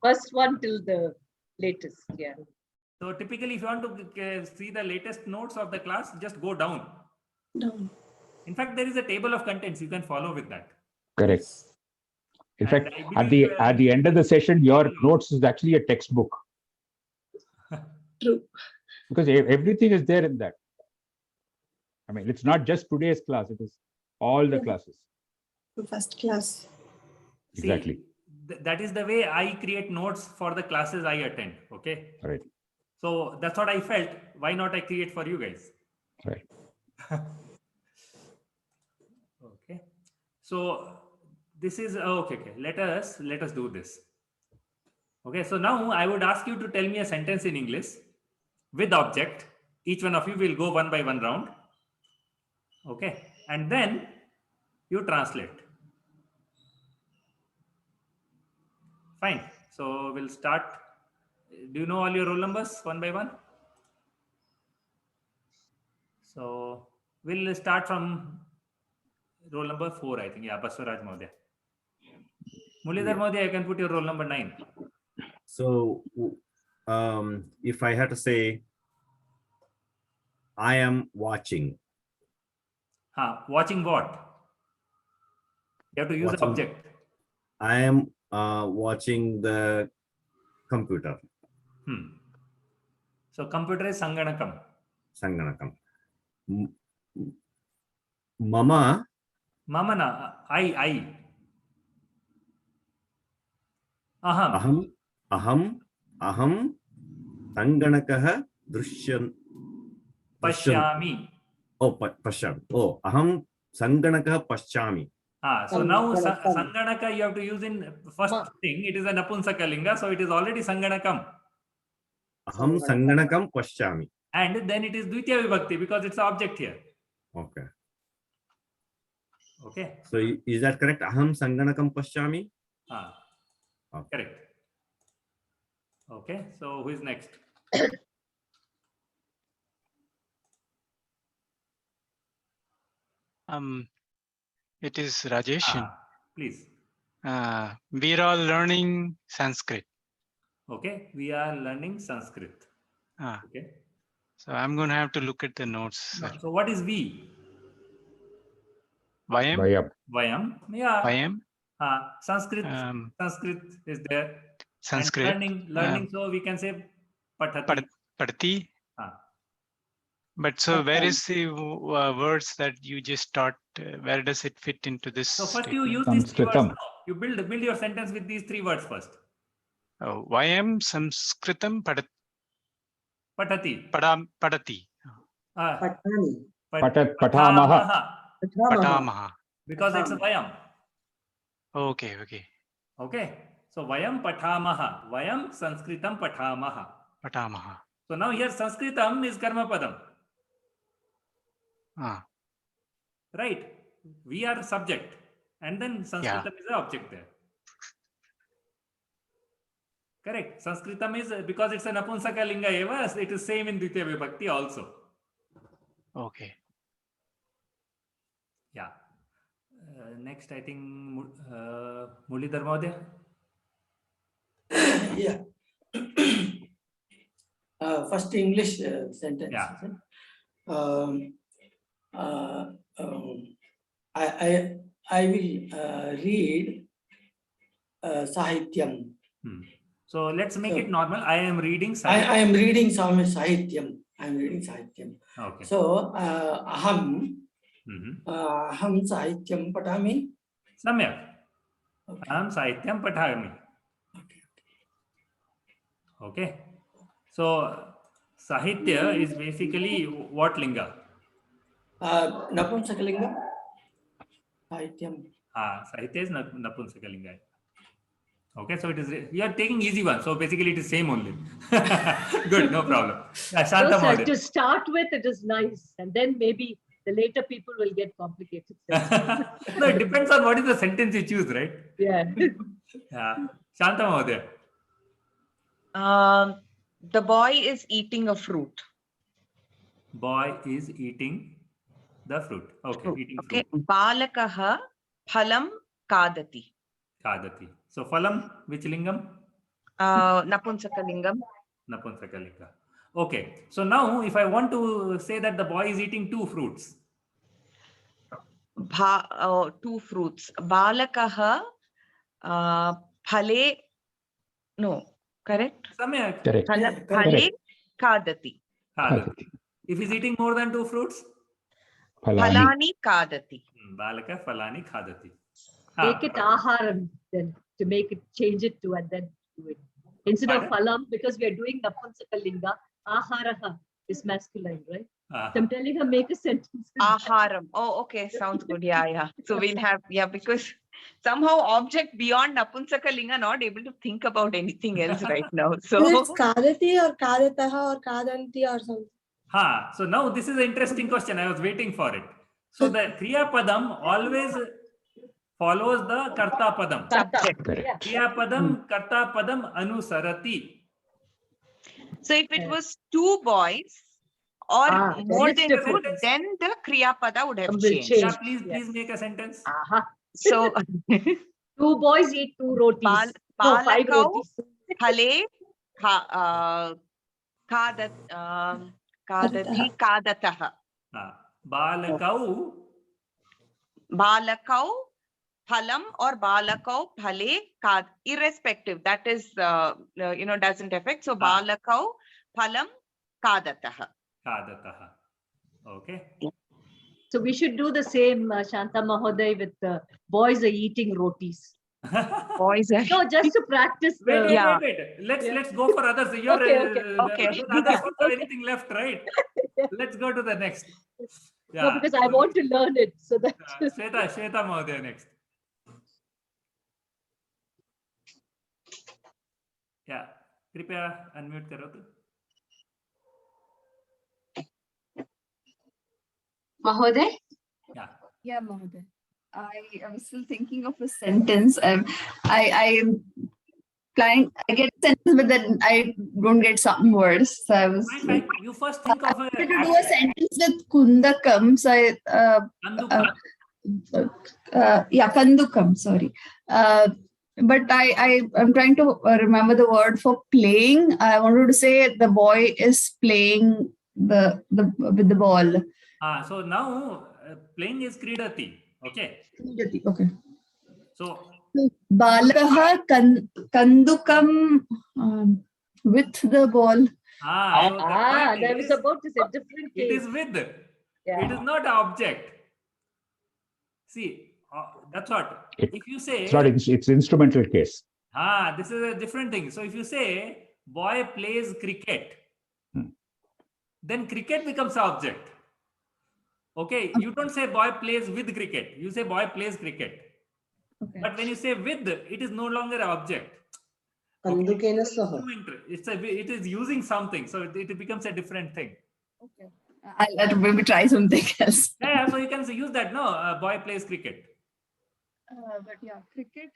first one till the latest. Yeah. So typically if you want to see the latest notes of the class, just go down. In fact, there is a table of contents. You can follow with that. Correct. In fact, at the end of the session, your notes is actually a textbook. True. Because everything is there in that. I mean, it's not just today's class. It is all the classes. First class. Exactly. See, that is the way I create notes for the classes I attend. Okay. Right. So that's what I felt. Why not I create for you guys? Right. Okay. So this is okay. Let us do this. Okay. So now I would ask you to tell me a sentence in English with object. Each one of you will go one by one round. Okay. And then you translate. Fine. So we'll start. Do you know all your roll numbers one by one? So we'll start from roll number 4, I think. Yeah, Baswaraj Mahodaya. Mulidhar Mahodaya, you can put your roll number 9. So if I had to say, I am watching. Watching what? You have to use the object. I am watching the computer. So computer is Sanganakam. Sanganakam. Mama. Mama na, I. Aham Sanganakaha Drushyan. Pashyami. Oh, Pashyami. Oh, Aham Sanganakaha Pashyami. So now Sanganaka you have to use in first thing. It is a Napunsakalinga, so it is already Sanganakam. Aham Sanganakam Pashyami. And then it is Dvitiya Vibhakti because it's the object here. Okay. Okay. So is that correct? Aham Sanganakam Pashyami? Okay. Correct. Okay. So who is next? It is Rajesh. Please. We are all learning Sanskrit. Okay. We are learning Sanskrit. Okay. So I'm going to have to look at the notes. So what is we? Vayam. Yeah. Vayam. Sanskrit. Sanskrit is there. Sanskrit. And learning. So we can say Patati. Patati. But so where is the words that you just taught? Where does it fit into this? So first you use these 3 words. No, you build your sentence with these 3 words first. Oh, Vayam Sanskritam Patati. Patati. Patamaha. Because it's a Vayam. Okay. Okay. So Vayam Patamaha. Vayam Sanskritam Patamaha. So now here Sanskritam is Karma Padam. Right. We are subject. And then Sanskritam is the object there. Correct. Sanskritam is because it's a Napunsakalinga eva, it is same in Dvitiya Vibhakti also. Okay. Yeah. Next, I think Mulidhar Mahodaya. Yeah. First English sentence. Yeah. I will read Sahityam. So let's make it normal. I am reading Sahityam. I am reading Sahityam. I am reading Sahityam. Okay. So Aham Sahityam Patami. Samyak. Aham Sahityam Patami. Okay. So Sahitya is basically what linga? Napunsakalinga. Sahityam. Sahitya is Napunsakalinga. Okay, so it is, you are taking easy one. So basically it is same only. Good, no problem. Shanta Sir, to start with, it is nice. And then maybe the later people will get complicated. No, it depends on what is the sentence you choose, right? Yeah. Shanta Mahodaya. The boy is eating a fruit. Boy is eating the fruit. Okay, eating fruit. Balakaha phalam kadati. Kadati. So phalam, which lingam? Napunsakalingam. Napunsakalinga. Okay. So now if I want to say that the boy is eating 2 fruits. 2 fruits. Balakaha phale. No, correct? Samyak. Correct. Phale kadati. If he's eating more than 2 fruits? Phalani kadati. Balaka phalani khadati. Make it aharam then, to make it, change it to, and then do it. Instead of phalam, because we are doing Napunsakalinga, aharaha is masculine, right? So I'm telling her, make a sentence. Aharam. Oh, okay. Sounds good. Yeah. So we'll have, because somehow object beyond Napunsakalinga not able to think about anything else right now. So it's kadati or kadataha or kadanti or something. So now this is an interesting question. I was waiting for it. So the Kriya Padam always follows the Karta Padam. Kriya Padam, Karta Padam, Anusarati. So if it was 2 boys or then more it's than different. 2, then the Kriya Pada would have Will changed. change. Yeah, please Yes. make a sentence. So 2 boys eat 2 rotis. No, 5 Balakau rotis. Phale Kadati Kadatah. Balakau Balakau Phalam or Balakau Phale Kad, irrespective. That is, doesn't affect. So Balakau Phalam Kadatah. Kadatah. Okay. So we should do the same, Shanta Mahoday, with the boys are eating rotis. Boys are. No, just to practice the. Wait. Let's go for others. You're, Okay. Others don't have anything left, right? Let's go to the next. Yeah. No, because I want to learn it. So that. Shweta Mahodaya next. Yeah. Kripya unmute karo to. Mahoday? Yeah, Mahoday. I was still thinking of a sentence. I am planning. I get a sentence, but then I don't get some words. So I was. Fine. You first think of I wanted to do a sentence with kundakam. So kandukam. Sorry. But I'm trying to remember the word for playing. I wanted to say the boy is playing with the ball. So now playing is kridati. Okay. Okay. So Balakaha kandukam with the ball. I was about to say different case. It is with. Yeah. It is not an object. See, that's what. If you say it's instrumental case. this is a different thing. So if you say boy plays cricket, then cricket becomes an object. Okay, you don't say boy plays with cricket. You say boy plays cricket. Okay. But when you say with, it is no longer an object. It is using something, so it becomes a different thing. Okay. I'll maybe try something else. Yeah, so you can use that. No, boy plays cricket. But yeah, cricket.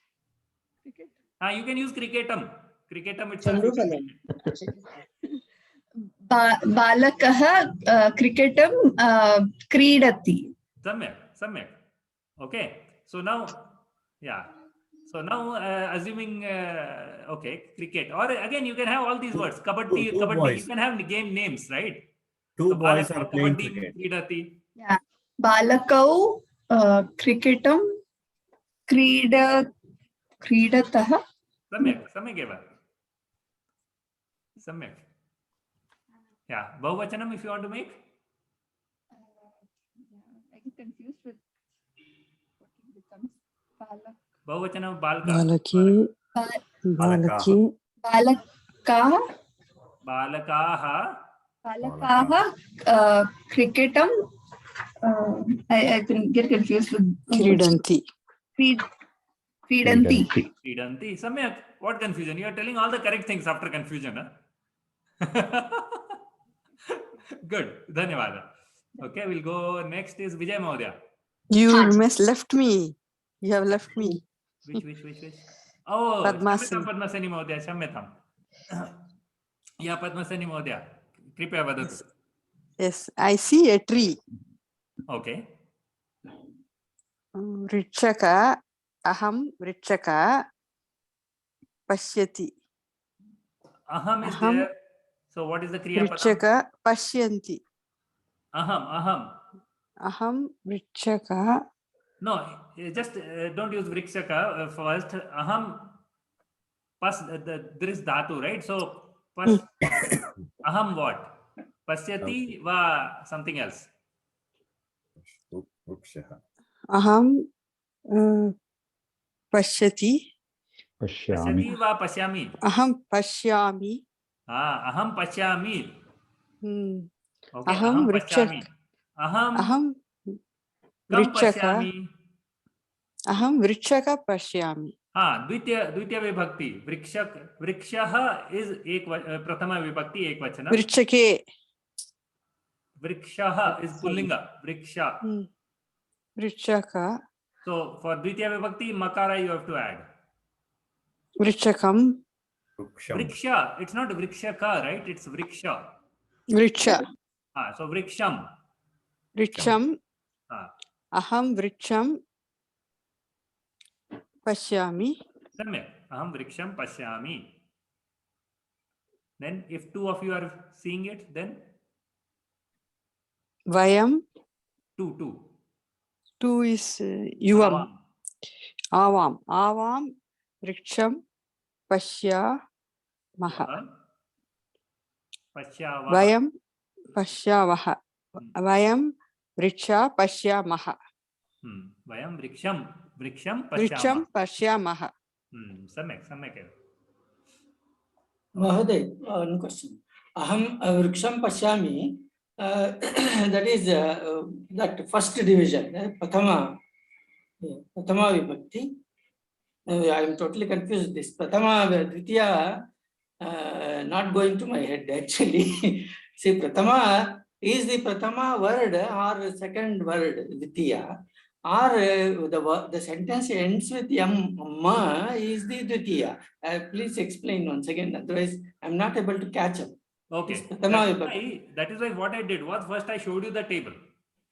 You can use cricketum. Cricketum itself. Balakaha cricketum kridati. Samyak. Okay. So now, assuming, cricket. Or again, you can have all these words. Kabaddi. You can have game names, right? Two boys are playing cricket. Kridati. Yeah. Balakau cricketum kridatah. Samyak. Yeah. Bahuvachanam if you want to make. I get confused with what it becomes. Bahuvachanam balka. Balaki. Balakaha. Balakaha cricketum. I can get confused with Kridanti. Kridanti. Samyak. What confusion? You are telling all the correct things after confusion, huh? Good. Dhanyawada. Okay, we'll go. Next is Vijay Mahodaya. You left me. You have left me. Which? Oh, Padmasani. Padmasani Mahodaya. Shamyatam. Yeah, Padmasani Mahodaya. Kripya vadatu. Yes, I see a tree. Okay. Richaka. Aham Richaka. Pashyati. Aham is there. So what is the Kriya Padam? Richaka Pashyanti. Aham. Aham Richaka. No, just don't use Vrikshaka first. Aham. There is Dhatu, right? So aham what? Pasyati va something else. Aham Pashyati. Pasyati va pasyami. Aham Pashyami. Aham pasyami. Okay, Aham pasyami. Aham Kam Vrichaka. pasyami. Aham Vrichaka Pashyami. Dvitiya vibhakti. Vrikshaha is prathama vibhakti ekvachana. Vrichake. Vrikshaha is pullinga. Vriksha. Vrichaka. So for dvitiya vibhakti, makara you have to add. Vrichakam. Vriksha. It's not vrikshaka, right? It's vriksha. Vricha. So vriksham. Vriksham. Aham vriksham pashyami. Samyak. Aham vriksham pashyami. Then if two of you are seeing it, then? Vayam. Two. Two is yuvam. Avam. Vriksham pashyamaha. Vayam pashyavaha. Vayam vriksha pashyamaha. Vayam vriksham pashyamaha. Samyak. Mahoday, one question. Aham vriksham pashyami. That is that first division, Prathama Vibhakti. I am totally confused. This Prathama Dvitiya not going to my head actually. See, Prathama is the Prathama word or second word Dvitiya, or the sentence ends with ma is the Dvitiya. Please explain once again, otherwise I am not able to catch up. Okay. That is why what I did was first I showed you the table.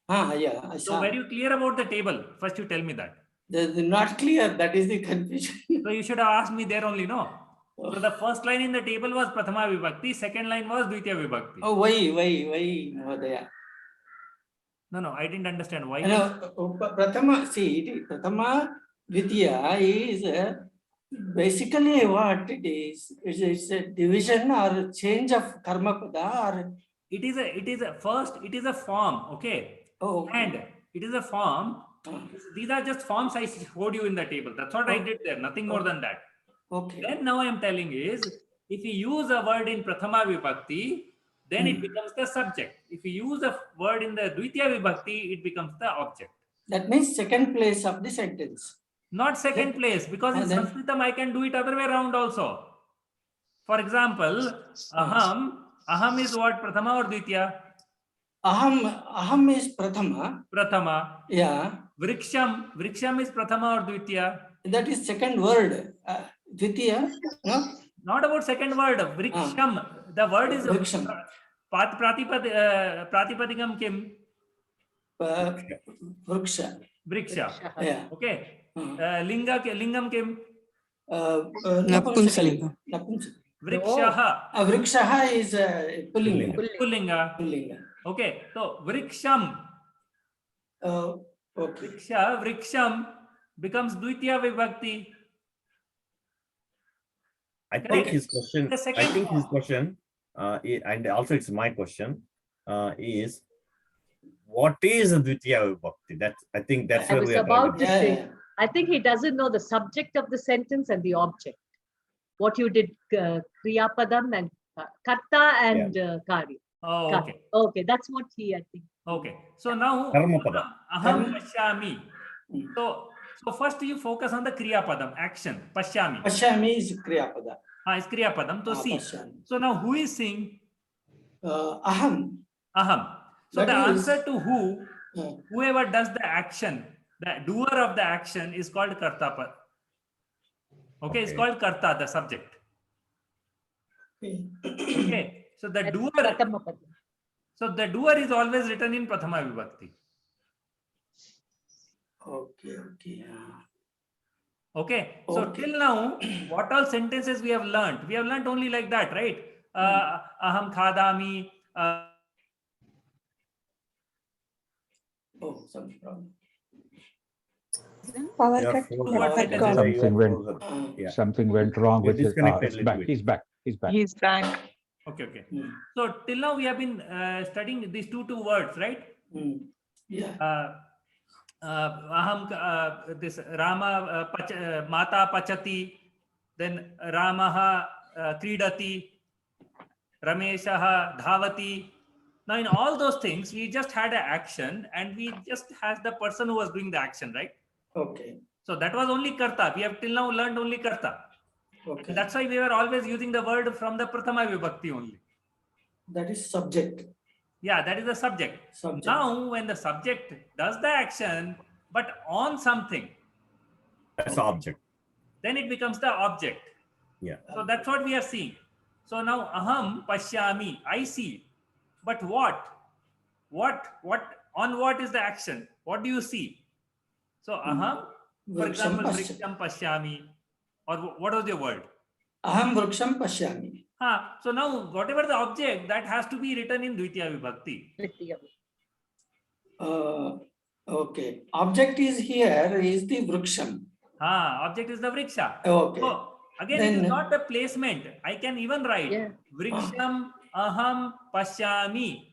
Yeah, I saw. So were you clear about the table? First you tell me that. Not clear. That is the confusion. So you should have asked me there only, no? So the first line in the table was Prathama Vibhakti, second line was Dvitiya Vibhakti. Oh, why, Mahodaya? No, I didn't understand why. No, Prathama, see, Prathama Dvitiya is basically what it is. It's a division or change of karma pada, or it is a form, okay? Oh, okay. And it is a form. These are just forms I showed you in the table. That's what I did there, nothing more than that. Okay. Then now I am telling is, if you use a word in Prathama Vibhakti, then it becomes the subject. If you use a word in the Dvitiya Vibhakti, it becomes the object. That means second place of the sentence. Not second place, because in Sanskritam I can do it other way around also. For example, aham is what, Prathama or Dvitiya? Aham is Prathama. Prathama. Yeah. Vriksham is Prathama or Dvitiya? That is second word. Dvitiya, no? Not about second word. Vriksham. The word is Vriksham. Pratipadikam kim? Vriksha. Yeah. Okay. Lingam kim? Napumsalinga. Vrikshaha. Vrikshaha is Pullinga. Okay. So vriksham. Okay. Vriksham becomes Dvitiya Vibhakti. I think his question, and also it's my question, is what is a Dvitiya Vibhakti? I think that's where we are about to say. I think he doesn't know the subject of the sentence and the object. What you did, Kriya Padam and Karta and Karya. Oh, okay. Okay, that's what I think. Okay. So now, aham pashyami. So first you focus on the Kriya Padam, action, pashyami. Pashyami is Kriya Pada. It's Kriya Padam. So see. So now who is seeing? Aham. So the answer to whoever does the action, the doer of the action is called Karta. Okay, it's called Karta, the subject. Okay. So the doer is always written in Prathama Vibhakti. Okay. So till now, what all sentences we have learned? We have learned only like that, right? Aham khadami. Some problem. Something went wrong with his He's back. He's back. Okay. So till now we have been studying these two words, right? Yeah. Aham this Rama Mata Pachati, then Ramaha Kridati, Rameshaha Dhavati. Now in all those things, we just had an action and we just had the person who was doing the action, right? Okay. So that was only Karta. We have till now learned only Karta. Okay. And that's why we were always using the word from the Prathama Vibhakti only. That is subject. Yeah, that is the subject. Now when the subject does the action, but on something. That's object. Then it becomes the object. Yeah. So that's what we are seeing. So now aham pashyami, I see. But what? on what is the action? What do you see? So aham, for example, vriksham pashyami, or what was your word? Aham vriksham pashyami. So now whatever the object, that has to be written in Dvitiya Vibhakti. Okay. Object is here is the vriksham. Object is the vriksha. Okay. So again, it is not a placement. I can even write vriksham aham pashyami.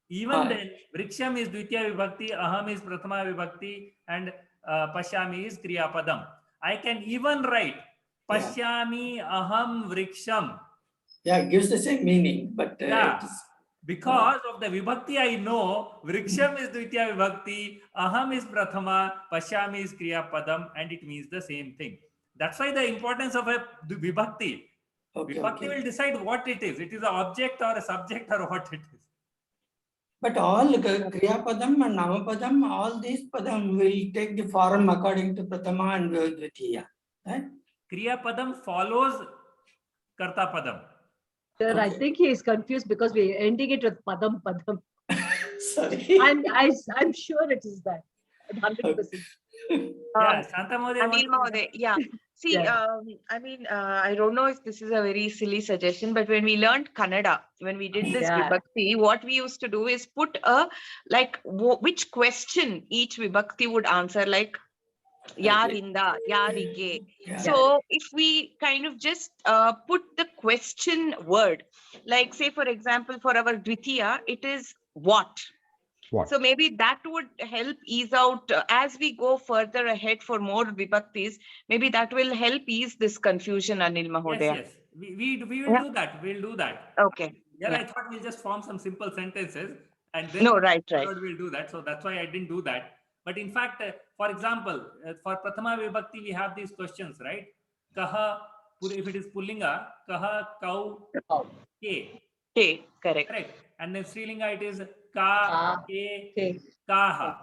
Even then, vriksham is Dvitiya Vibhakti, aham is Prathama Vibhakti, and pashyami is Kriya Padam. I can even write pashyami aham vriksham. Yeah, it gives the same meaning, but because of the Vibhakti I know, vriksham is Dvitiya Vibhakti, aham is Prathama, pashyami is Kriya Padam, and it means the same thing. That's why the importance of a Vibhakti. Vibhakti will decide what it is. It is an object or a subject or what it is. But all Kriya Padam and Nama Padam, all these Padam will take the form according to Prathama and Dvitiya. Right? Kriya Padam follows Karta Padam. Sir, I think he is confused because we are ending it with Padam. Sorry. I'm sure it is that. 100%. Shanta Mahoday. Yeah. See, I don't know if this is a very silly suggestion, but when we learned Kannada, when we did this Vibhakti, what we used to do is put which question each Vibhakti would answer, like Yarinda, Yarige. So if we kind of just put the question word, like say for example, for our Dvitiya, it is what? So maybe that would help ease out as we go further ahead for more Vibhaktis. Maybe that will help ease this confusion, Anil Mahodaya. Yes. We will do that. We'll do that. Okay. I thought we'll just form some simple sentences and then right. We'll do that. So that's why I didn't do that. But in fact, for example, for Prathama Vibhakti, we have these questions, right? Kaha, if it is Pullinga, Kaha, Kau, Ke. Ke, correct. And then Strilinga, it is Ka, Ke, Kaha.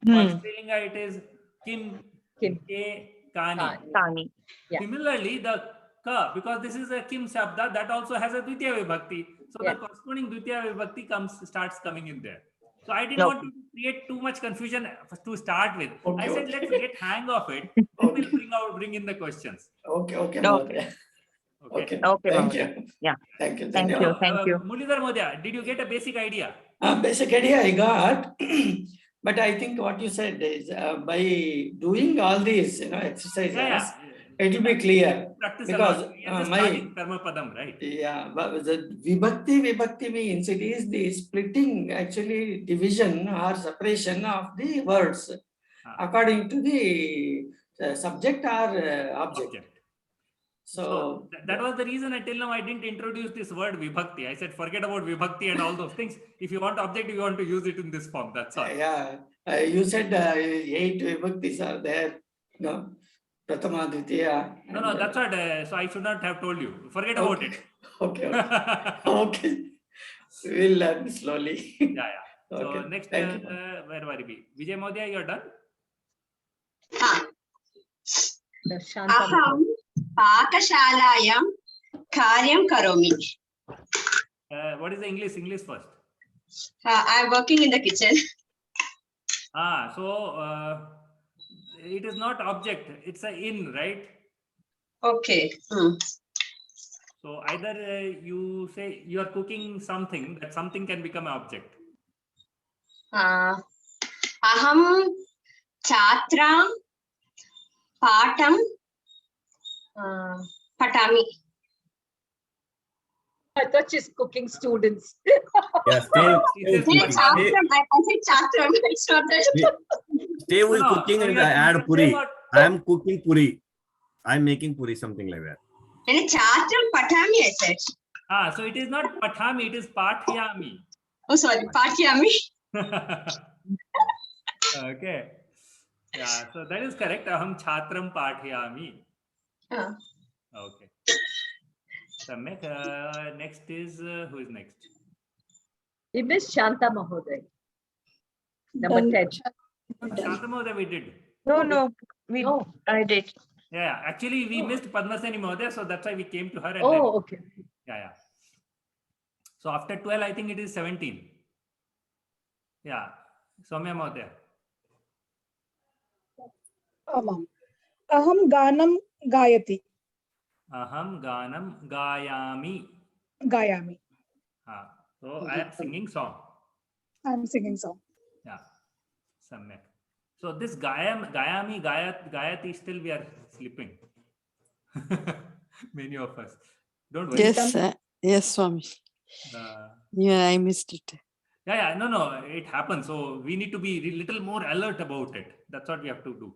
For Strilinga, it is Kim, Ke, Kani. Similarly, the Ka, because this is a Kim Shabda, that also has a Dvitiya Vibhakti. So the corresponding Dvitiya Vibhakti starts coming in there. So I didn't want to create too much confusion to start with. I said, let's get hang of it. We'll bring in the questions. Okay. Thank you. Yeah. Thank you. Mulidhar Modya, did you get a basic idea? Basic idea I got. But I think what you said is by doing all these exercises, it will be clear. Because my Karma Padam, right? Yeah, but the Vibhakti means it is the splitting, actually division or separation of the words according to the subject or object. So that was the reason until now I didn't introduce this word Vibhakti. I said, forget about Vibhakti and all those things. If you want object, you want to use it in this form. That's all. Yeah. You said 8 Vibhaktis are there. No. Prathama, Dvitiya. No, that's what. So I should not have told you. Forget about it. Okay. We'll learn slowly. Yeah. So next, where were we? Vijay Mahodaya, you're done? Aham Pakashalayam Karyam Karomi. What is the English first? I'm working in the kitchen. So it is not object, it's a in, right? Okay. So either you say you are cooking something, that something can become an object. Aham Chatram Patam Patami. I thought she's cooking students. Yes, I said Chatram. It's not that. Stay with cooking and add puri. I am cooking puri. I am making puri, something like that. And Chatram Patami, I said. So it is not Patami, it is Pathyami. Oh, sorry, Pathyami. Okay. Yeah, so that is correct. Aham Chatram Pathyami. Okay. So next is, who is next? We missed Shanta Mahoday. Number 10. Shanta Mahoday we did. No, I did. Yeah, actually we missed Padmasani Mahoday, so that's why we came to her. And okay. Yeah. So after 12, I think it is 17. Yeah. Soumya Mahodaya. आमाम् अहं गानं गायति Aham ganam gayami. गायामि So I am singing song. I am singing song. Yeah. Samyak. So this gayami, gayati, still we are sleeping. Many of us. Don't worry. Yes, yes, Swami. Yeah, I missed it. Yeah, no, it happens. So we need to be a little more alert about it. That's what we have to do.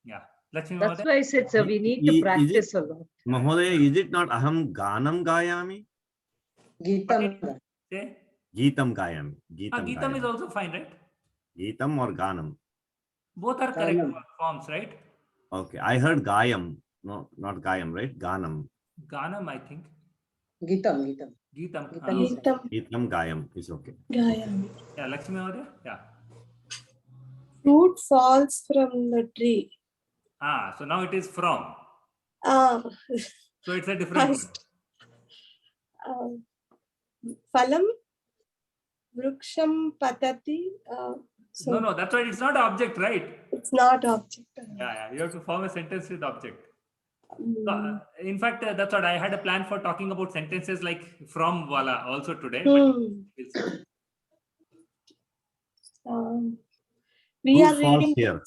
Yeah. That's why I said, sir, we need to practice a lot. Mahodaya, is it not aham ganam gayami? Geetam. Geetam gayami. Geetam is also fine, right? Geetam or ganam? Both are correct forms, right? Okay, I heard gayam. No, not gayam, right? Ganam. Ganam, I think. Geetam. Geetam gayam is okay. Gayam. Yeah, Lakshmi Mahodaya? Yeah. Fruit falls from the tree. So now it is from. So it's a different one. Phalam vruksham patati. No, that's why it's not object, right? It's not object. Yeah, you have to form a sentence with object. So, in fact, that's what I had a plan for talking about sentences like from wala also today. We are Fruit reading here.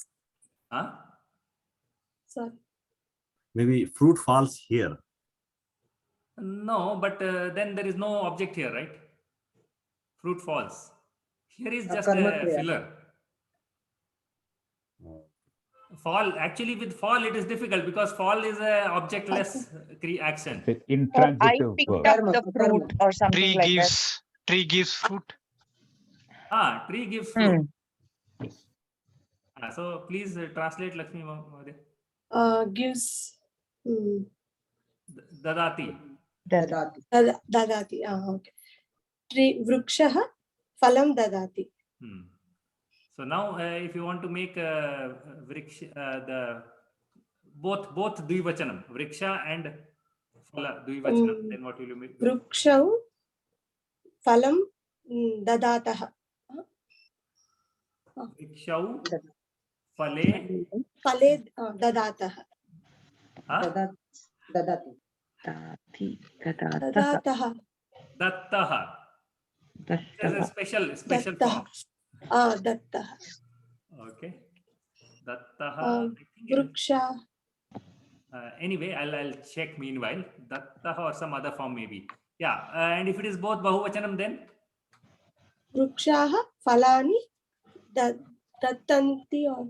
Sorry. Maybe fruit falls here. No, but then there is no object here, right? Fruit falls. Here is just a filler. Fall, actually with fall it is difficult because fall is a objectless action. It's intransitive I picked verb. up the fruit or something like that. Tree gives fruit. Tree gives fruit. So please translate, Lakshmi Mahodaya. Gives Dadati. Dadati. Okay. Tree vrikshaha phalam dadati. So now, if you want to make the both dvivachanam, vriksha and phala dvivachanam, then what will you make? Vrikshau phalam dadatah. Vrikshau phale dadatah. Dadati. Dadatah. Dattaha. There's a special form. Dattah. Okay. Dattaha. Vriksha. Anyway, I'll check meanwhile. Dattaha or some other form maybe. Yeah. And if it is both bahuvachanam, then? Vrikshaha phalani dattanti or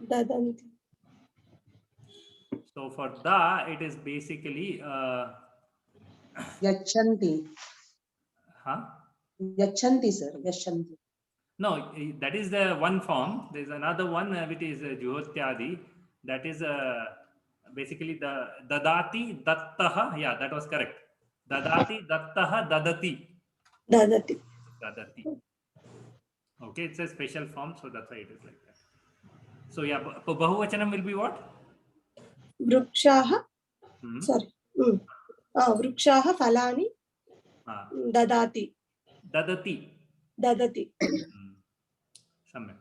dadanti. So for da, it is basically Yachanti. Yachanti, sir. Yachanti. No, that is the one form. There is another one which is juhotyadi. That is basically the dadati dattaha. Yeah, that was correct. Dadati dattaha dadati. Dadati. Okay, it's a special form, so that's why it is like that. So yeah, bahuvachanam will be what? Vrikshaha. Sorry. Vrikshaha phalani dadati. Dadati. Samyak.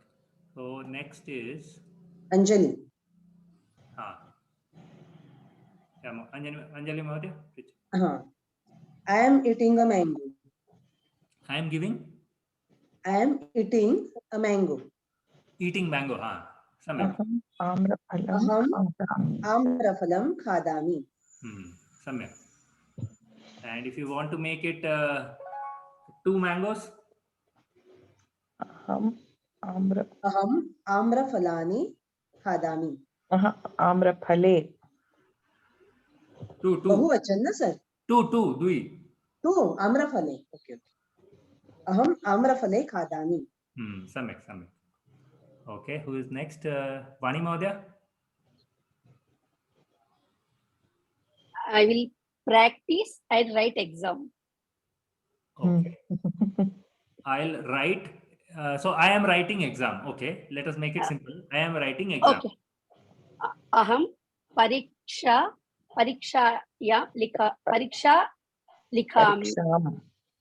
So next is Anjali. Anjali Mahodaya. I am eating a mango. I am giving? I am eating a mango. Eating mango, Samyak. Amraphalam khadami. Samyak. And if you want to make it 2 mangoes? Aham amraphalani khadami. Amraphale. 2. Bahuvachan, na sir? 2, dui. 2 amraphale. Okay. Aham amraphale khadami. Samyak. Okay, who is next? Vani Mahodaya? I will practice and write exam. Okay. I'll write. So I am writing exam. Okay, let us make it simple. I am writing exam. Okay. Aham pariksha likhami.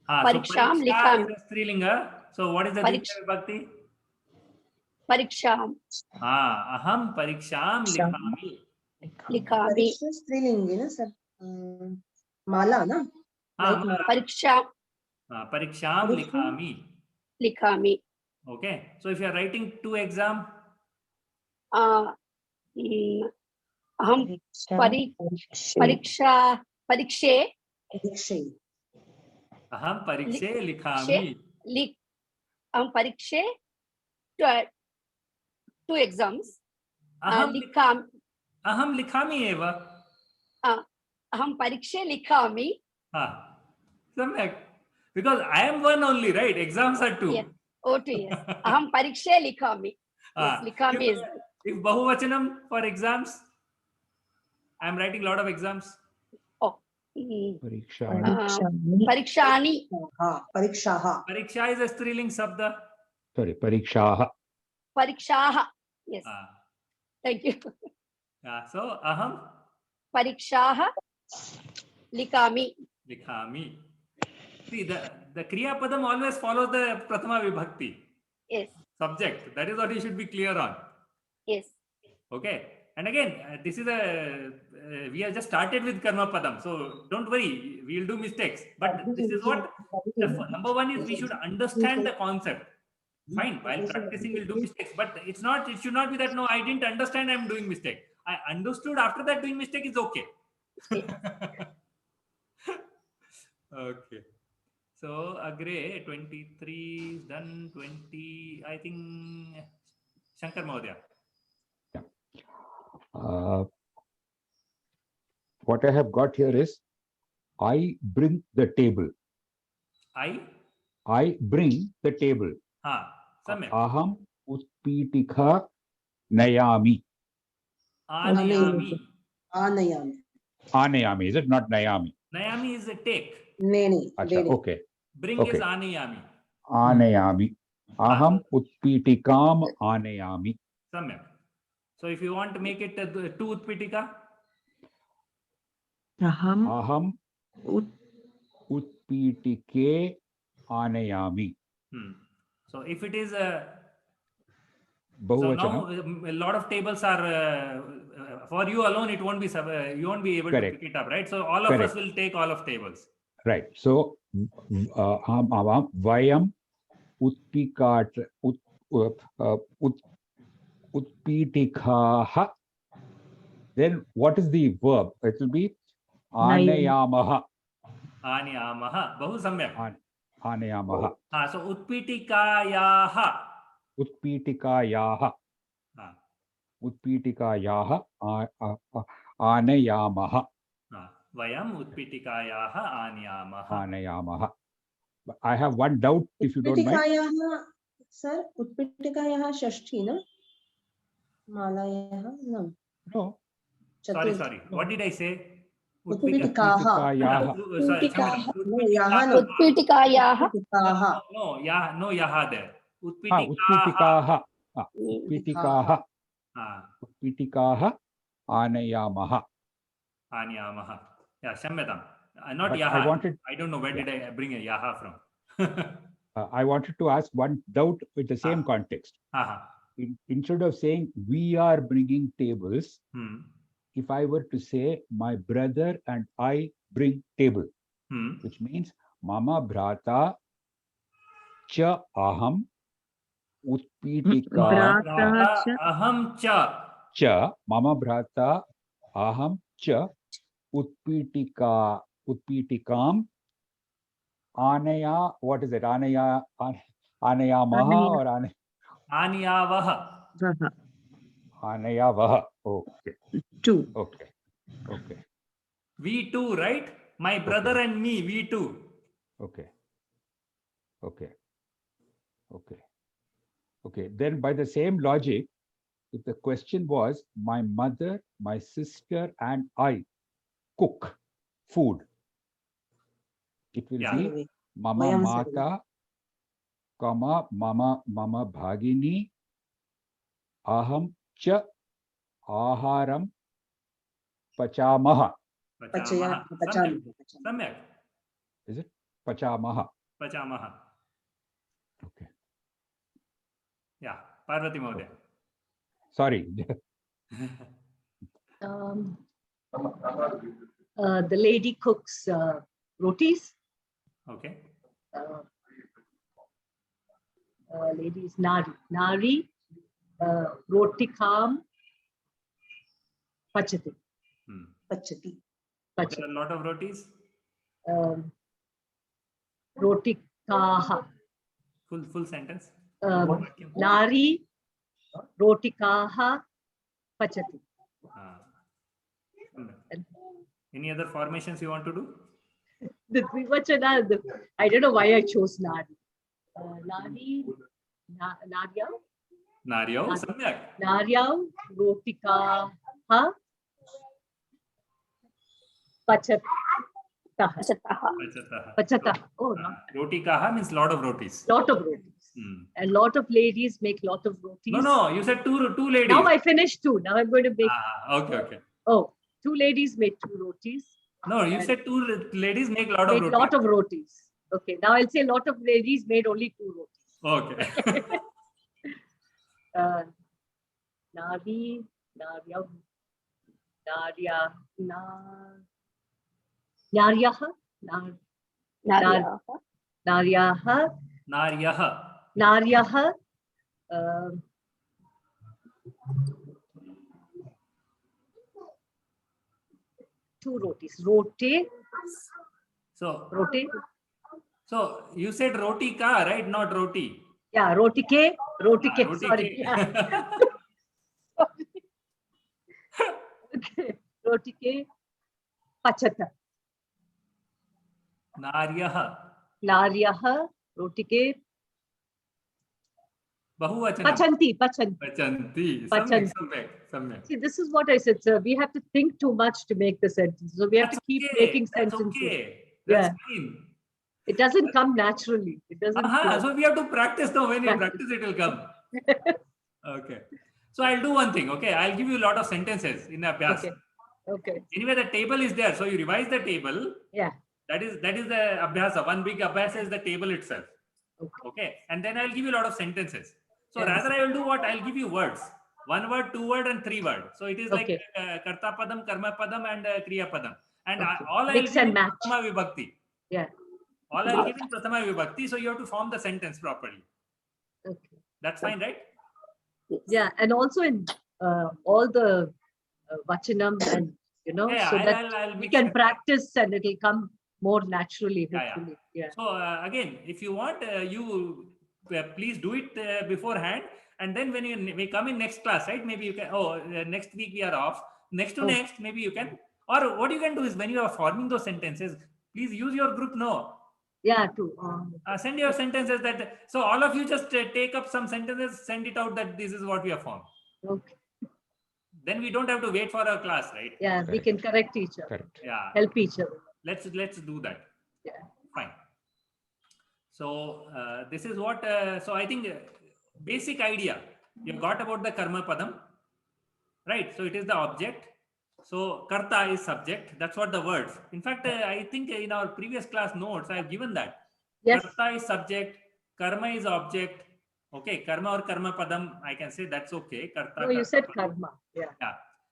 Pariksham likhami. is a strilinga. So what is the Dvitiya vibhakti? Pariksham. Aham pariksham likhami. Likhami. Pariksha strilingi na sir. Mala na. Like mala. Pariksham. Pariksham likhami. Likhami. Okay. So if you are writing to exam, aham parikshe. aham parikshe likhami. Aham parikshe two exams. Aham likhami eva. Aham parikshe likhami. Samyak. Because I am one only, right? Exams are two. Yes. Oh, two, yes. Aham parikshe likhami. Yes, likhami is. If bahuvachanam for exams, I am writing a lot of exams. Oh. Parikshani. Parikshani. Parikshaha. Pariksha is a striling sabda. Sorry, parikshaha. Parikshaha. Yes. Thank you. So aham Parikshaha likhami. Likhami. See, the Kriya Padam always follows the Prathama Vibhakti. Yes. Subject. That is what you should be clear on. Yes. Okay. And again, this is we have just started with Karma Padam. So don't worry, we will do mistakes. But this is what, number one is we should understand the concept. Fine, while practicing we'll do mistakes. But it should not be that, no, I didn't understand, I'm doing mistake. I understood, after that doing mistake is okay. Okay. So Agre 23 is done, 20, I think Shankar Mahodaya. What I have got here is, I bring the table. I bring the table. Aham utpitika nayami. Anayami. Anayami, is it not nayami? Nayami is a take. Okay. Bring is anayami. Anayami. Aham utpitikam anayami. Samyak. So if you want to make it two utpitika, Aham utpitike anayami. So if it is so Bahuvachanam. now a lot of tables are for you alone. It won't be you won't be able to pick it up, right? So all of us will take all of tables. Right. So vayam utpikat utpitikaha. Then what is the verb? It will be anayamaha. Anayamaha. Bahu samyak. Anayamaha. So utpitikayaha. Utpitikayaha. Utpitikayaha anayamaha. Vayam utpitikayaha anayamaha. Anayamaha. I have one doubt, if you don't mind. Sir, utpitikayaha shashti, no? Malayaha, no. No. Sorry. What did I say? Utpitikayaha. Utpitikayaha. No, yaha there. Utpitikaha. Utpitikaha. Utpitikaha anayamaha. Anayamaha. Yeah, Shamyatam. Not yaha. I don't know where did I bring a yaha from. I wanted to ask one doubt with the same context. Instead of saying we are bringing tables, if I were to say my brother and I bring table, which means mama bhrata cha aham utpitika aham cha mama bhrata aham cha utpitikam anaya. What is it? Anayamaha or anayavaha. Anayavaha. Okay. Two. Okay. We two, right? My brother and me, we two. Okay. Then by the same logic, if the question was my mother, my sister, and I cook food, it will be mama mata, kama mama bhagini, aham cha aharam pachamaha. Samyak. Is it? Pachamaha. Pachamaha. Okay. Yeah, Parvati Mahoday. Sorry. The lady cooks rotis. Okay. Lady is Nari. Nari, rotikam, pachati. Pachati. There are a lot of rotis. Rotikaha. Full sentence. Nari, rotikaha, pachati. Any other formations you want to do? The Dvivachana, I don't know why I chose Nari. Nari, Narya. Naryo, Samyak. Narya, Rotikaha, Pachataha. Pachataha. Oh, no. Rotikaha means lot of rotis. Lot of rotis. And lot of ladies make lot of rotis. No, you said two ladies. Now I finished two. Now I'm going to make. Okay. Oh, two ladies make two rotis. No, you said two ladies make lot of rotis. Lot of rotis. Okay, now I'll say lot of ladies made only two rotis. Okay. Nari, Narya, Narya, Naryaha, Naryaha, Naryaha, two rotis. Rote. So you said roti ka, right? Not roti. Yeah, rotike. Roti Sorry. Yeah. Okay. Rotike. Pachata. Naryaha. Rotike. Bahuvachanam. Pachanti. Samyak. See, this is what I said, sir. We have to think too much to make the sentence. So we have to keep making sentences. Okay. That's fine. It doesn't come naturally. It doesn't. So we have to practice now. When you practice, it will come. Okay. So I'll do one thing. Okay. I'll give you a lot of sentences in Abhyas. Okay. Anyway, the table is there. So you revise the table. Yeah. That is the Abhyasa. One big Abhyasa is the table itself. Okay. And then I'll give you a lot of sentences. So rather I will do what? I'll give you words. 1 word, 2 word, and 3 word. So it is like Karta Padam, Karma Padam, and Kriya Padam. And all I'll give in Prathama Vibhakti. Yeah. All I'll give in Prathama Vibhakti. So you have to form the sentence properly. Okay. That's fine, right? Yeah. And also in all the Vachanam, and so that we can practice and it will come more naturally, hopefully. Yeah. So again, if you want, you please do it beforehand. And then when we come in next class, right? Maybe you can, next week we are off. Next to next, maybe you can, or what you can do is when you are forming those sentences, please use your group no. Yeah, send your sentences that, so all of you just take up some sentences, send it out that this is what we have formed. Okay. Then we don't have to wait for a class, right? Yeah, we can correct each other. Yeah. Help each other. Let's do that. Yeah. Fine. So this is what, so I think basic idea you got about the karma padam, right? So it is the object. So karta is subject. That's what the words. In fact, I think in our previous class notes, I have given that. Yes. Karta is subject, karma is object. Okay, karma or karma padam, I can say that's okay. Karta. No, you said karma. Yeah.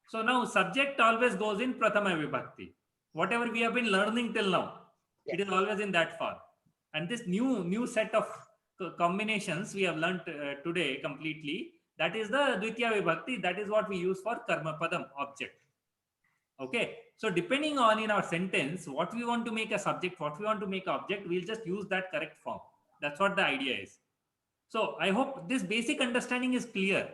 So now subject always goes in prathama vibhakti. Whatever we have been learning till now, it is always in that form. And this new set of combinations we have learnt today completely, that is the Dvitiya Vibhakti. That is what we use for karma padam, object. Okay. So depending on in our sentence, what we want to make a subject, what we want to make object, we'll just use that correct form. That's what the idea is. So I hope this basic understanding is clear.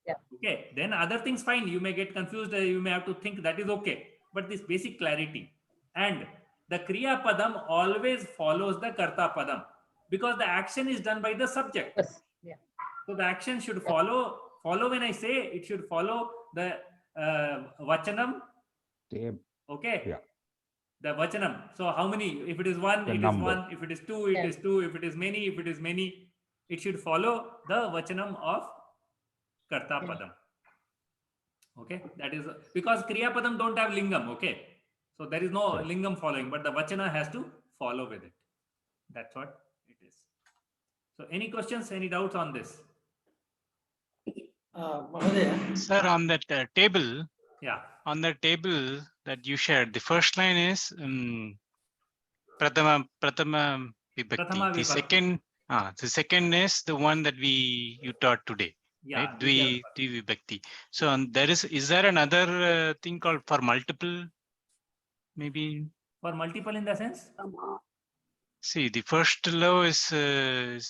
Yeah. Okay. Then other things, fine. You may get confused. You may have to think that is okay. But this basic clarity. And the Kriya Padam always follows the Karta Padam because the action is done by the subject. Yes. Yeah. So the action should follow when I say it should follow the Vachanam. Okay. Yeah. The Vachanam. So how many? If it is one, it is one. If it is two, it is two. If it is many, it should follow the Vachanam of Karta Padam. Okay. That is because Kriya Padam don't have Lingam. Okay. So there is no Lingam following, but the Vachana has to follow with it. That's what it is. So any questions, any doubts on this? Sir, on that table, yeah, on the table that you shared, the first line is Pratama Vibhakti. Prathama The Vibhakti. second is the one that you taught today, yeah, right? Dvi Vibhakti. So is there another thing called for multiple? Maybe for multiple in the sense. See, the first law is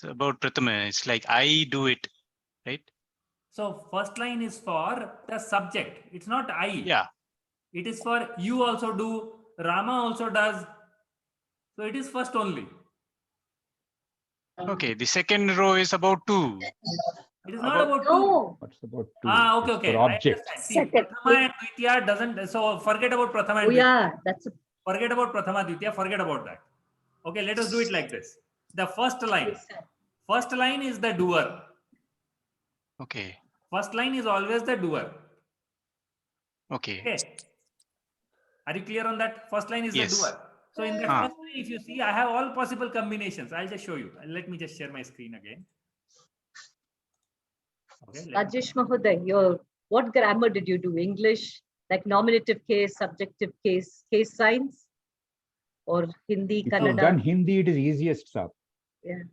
about Prathama. It's like I do it, right? So first line is for the subject. It's not I. Yeah. It is for you also do. Rama also does. So it is first only. Okay. The second row is about two. It is not about two. What's about two? Okay, okay. For objects. See, Prathama and Dvitiya doesn't. So forget about Prathama and Oh Dvitiya. yeah, that's a Forget about Prathama, Dvitiya. Forget about that. Okay, let us do it like this. The first line. First line is the doer. Okay. First line is always the doer. Okay. Okay. Are you clear on that? First line is Yes. the doer. So in that first line, if you see, I have all possible combinations. I'll just show you. Let me just share my screen again. Okay. Rajesh Mahoday, what grammar did you do? English, like nominative case, subjective case, case signs, or Hindi, If Kannada? you've done Hindi, it is easiest, sir. Yeah.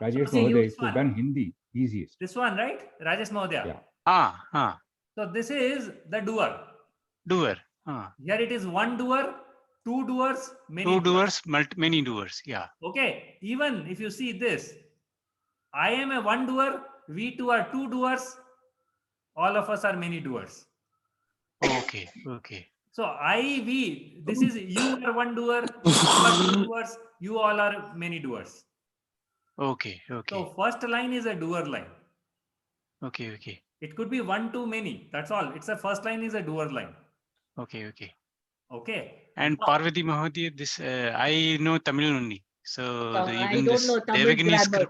Rajesh so Mahoday, if you've done Hindi, easiest. This one, right? Rajesh Mahodaya. Yeah. So this is the doer. Doer. Here it is one doer, two doers, many two doers, many doers. Yeah. Okay. Even if you see this, I am a one doer, we two are two doers, all of us are many doers. Okay. Okay. So we, this is you are one doer, you are two doers, you all are many doers. Okay. Okay. So first line is a doer line. Okay. Okay. It could be one to many. That's all. It's a first line is a doer line. Okay. Okay. Okay. And Parvati Mahodaya, this I know Tamil only. So I don't know Tamil grammar.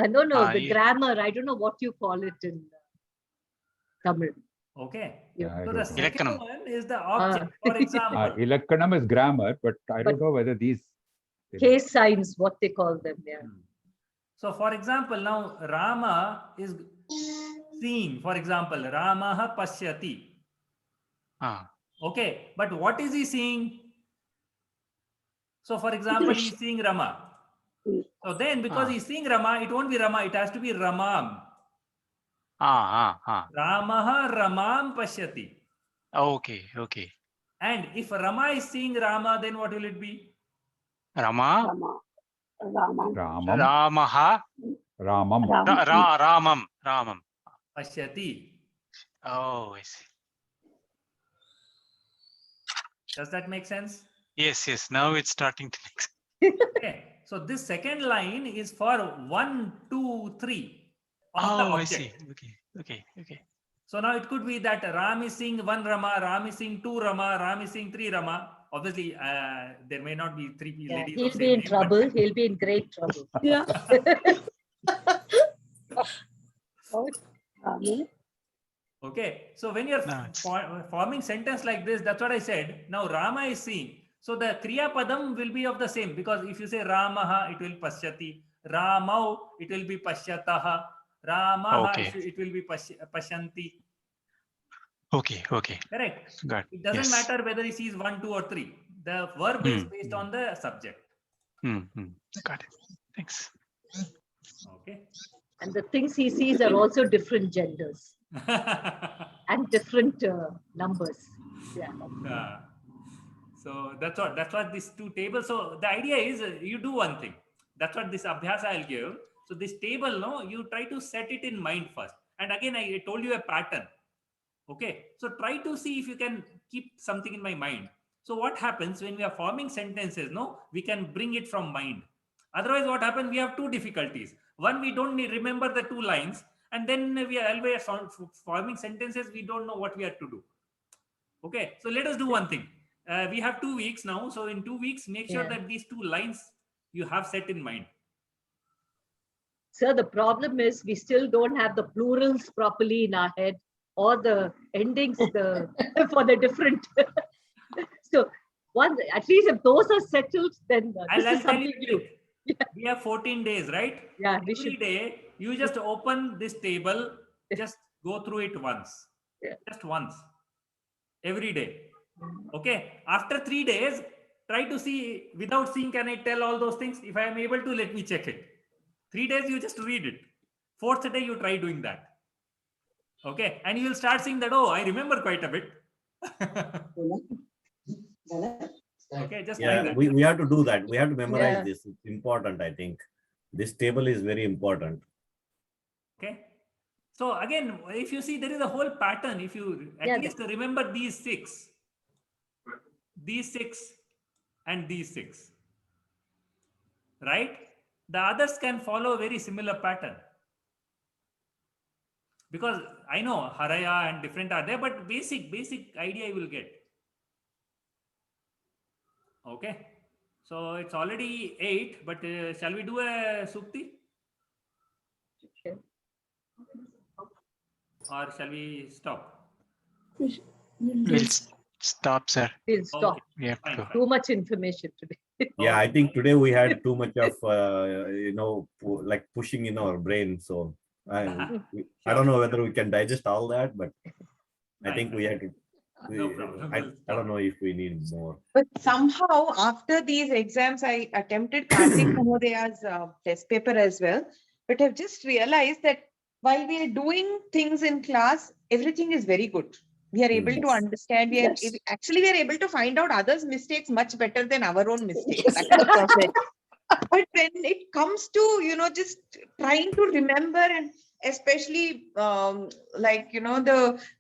No, the grammar. I don't know what you call it in Tamil. Okay. Yeah, so the second one is the object. For example, Ilakkanam is grammar, but I don't know whether these case signs, what they call them. Yeah. So for example, now Rama is seeing. For example, Ramaha Pashyati. Okay, but what is he seeing? So for example, he is seeing Rama. So then because he's seeing Rama, it won't be Rama, it has to be Ramam. Ramaha Ramam Pashyati. Okay, okay. And if Rama is seeing Rama, then what will it be? Rama. Ramaha. Ramam. Ramam. Pashyati. Oh, I see. Does that make sense? Yes, yes. Now it's starting to make sense. Okay. So this second line is for 1, 2, 3 of the object. I see. Okay, okay, okay. So now it could be that Ram is seeing 1 Rama, Ram is seeing 2 Rama, Ram is seeing 3 Rama. Obviously, there may not be 3 ladies. He'll be in trouble. He'll be in great trouble. Yeah. Okay. So when you're forming sentence like this, that's what I said. Now Rama is seeing. So the Kriya Padam will be of the same, because if you say Ramaha, it will Pashyati. Ramau, it will be Pashyataha. Ramaha, it will be Pashyanti. Okay, okay. Correct. Got it doesn't matter whether he sees 1, 2, or 3. The verb is based on the subject. Got it. Thanks. Okay. And the things he sees are also different genders and different numbers. Yeah. So that's what these two tables. So the idea is you do one thing. That's what this abhyasa I'll give. So this table, no, you try to set it in mind first. And again, I told you a pattern. Okay. So try to see if you can keep something in my mind. So what happens when we are forming sentences, no, we can bring it from mind. Otherwise, what happens? We have two difficulties. One, we don't remember the 2 lines. And then we are always forming sentences. We don't know what we have to do. Okay. So let us do one thing. We have 2 weeks now. So in 2 weeks, make sure that these 2 lines you have set in mind. Sir, the problem is we still don't have the plurals properly in our head, or the endings for the different. So at least if those are settled, then this is something new. We have 14 days, right? Yeah. Every day, you just open this table, just go through it once. Yeah. Just once. Every day. Okay. After 3 days, try to see, without seeing, can I tell all those things? If I am able to, let me check it. 3 days, you just read it. 4th day, you try doing that. Okay. And you will start seeing that, oh, I remember quite a bit. Okay, just try that. We have to do that. We have to memorize Yeah. this. It's important, I think. This table is very important. Okay. So again, if you see, there is a whole pattern. If you at least remember these 6, and these 6, right? The others can follow a very similar pattern. Because I know Haraya and different are there, but basic idea you will get. Okay. So it's already 8, but shall we do a Sukti? Sure. Or shall we stop? We'll stop, sir. We'll stop. Okay. We have Fine, to. fine. Too much information today. Yeah, I think today we had too much of, like pushing in our brain. So I don't know whether we can digest all that, but I think we had to. No problem. I don't know if we need more. But somehow after these exams, I attempted Karthik Mahodaya's test paper as well. But I've just realized that while we are doing things in class, everything is very good. We are able to understand. We are able to find out others' mistakes much better than our own mistakes. That is perfect. But when it comes to, just trying to remember, and especially the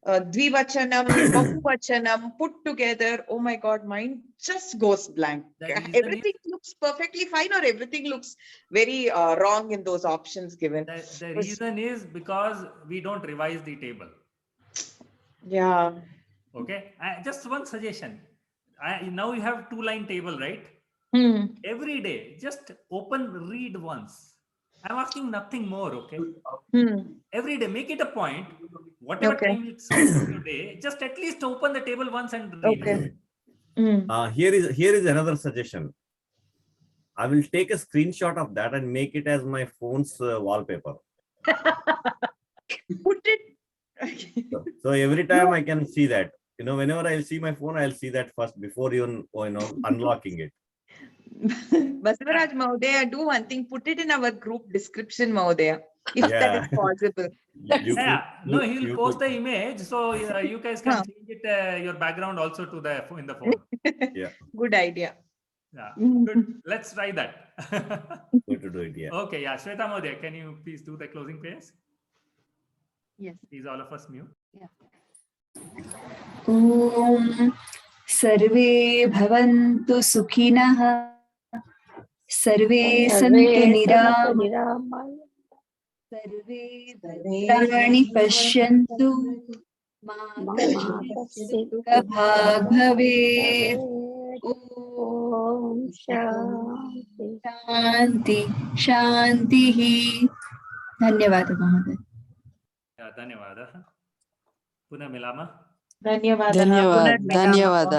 Dvivachanam, Bahuvachanam put together, oh my God, mine just goes blank. Everything looks perfectly fine, or everything looks very wrong in those options given. The reason is because we don't revise the table. Yeah. Okay. Just one suggestion. Now you have 2-line table, right? Every day, just read once. I'm asking nothing more, okay? Every day, make it a point. Whatever time it suits today, just at least open the table once and read. Okay. Here is another suggestion. I will take a screenshot of that and make it as my phone's wallpaper. Put it. So every time I can see that. Whenever I see my phone, I'll see that first before even unlocking it. Basavaraj Mahodaya, do one thing, put it in our group description, Mahodaya, if that is possible. No, he will post the image, so you guys can change it, your background also to in the phone. Yeah. Good idea. Yeah. Good. Let's try that. Good to do it. Yeah. Okay. Yeah. Shweta Mahodaya, can you please do the closing prayers? Yes. Please, all of us mute. Yeah. Om Sarve Bhavantu Sukhinah. Sarve Santu Niramayah. Sarve Bhadrani Pashyantu. Ma Kaschit Bhag Bhavet. Om Shanti Shanti. Dhanyawad Mahoday. Dhanyawad. Punah milama. Dhanyawad. Dhanyawad.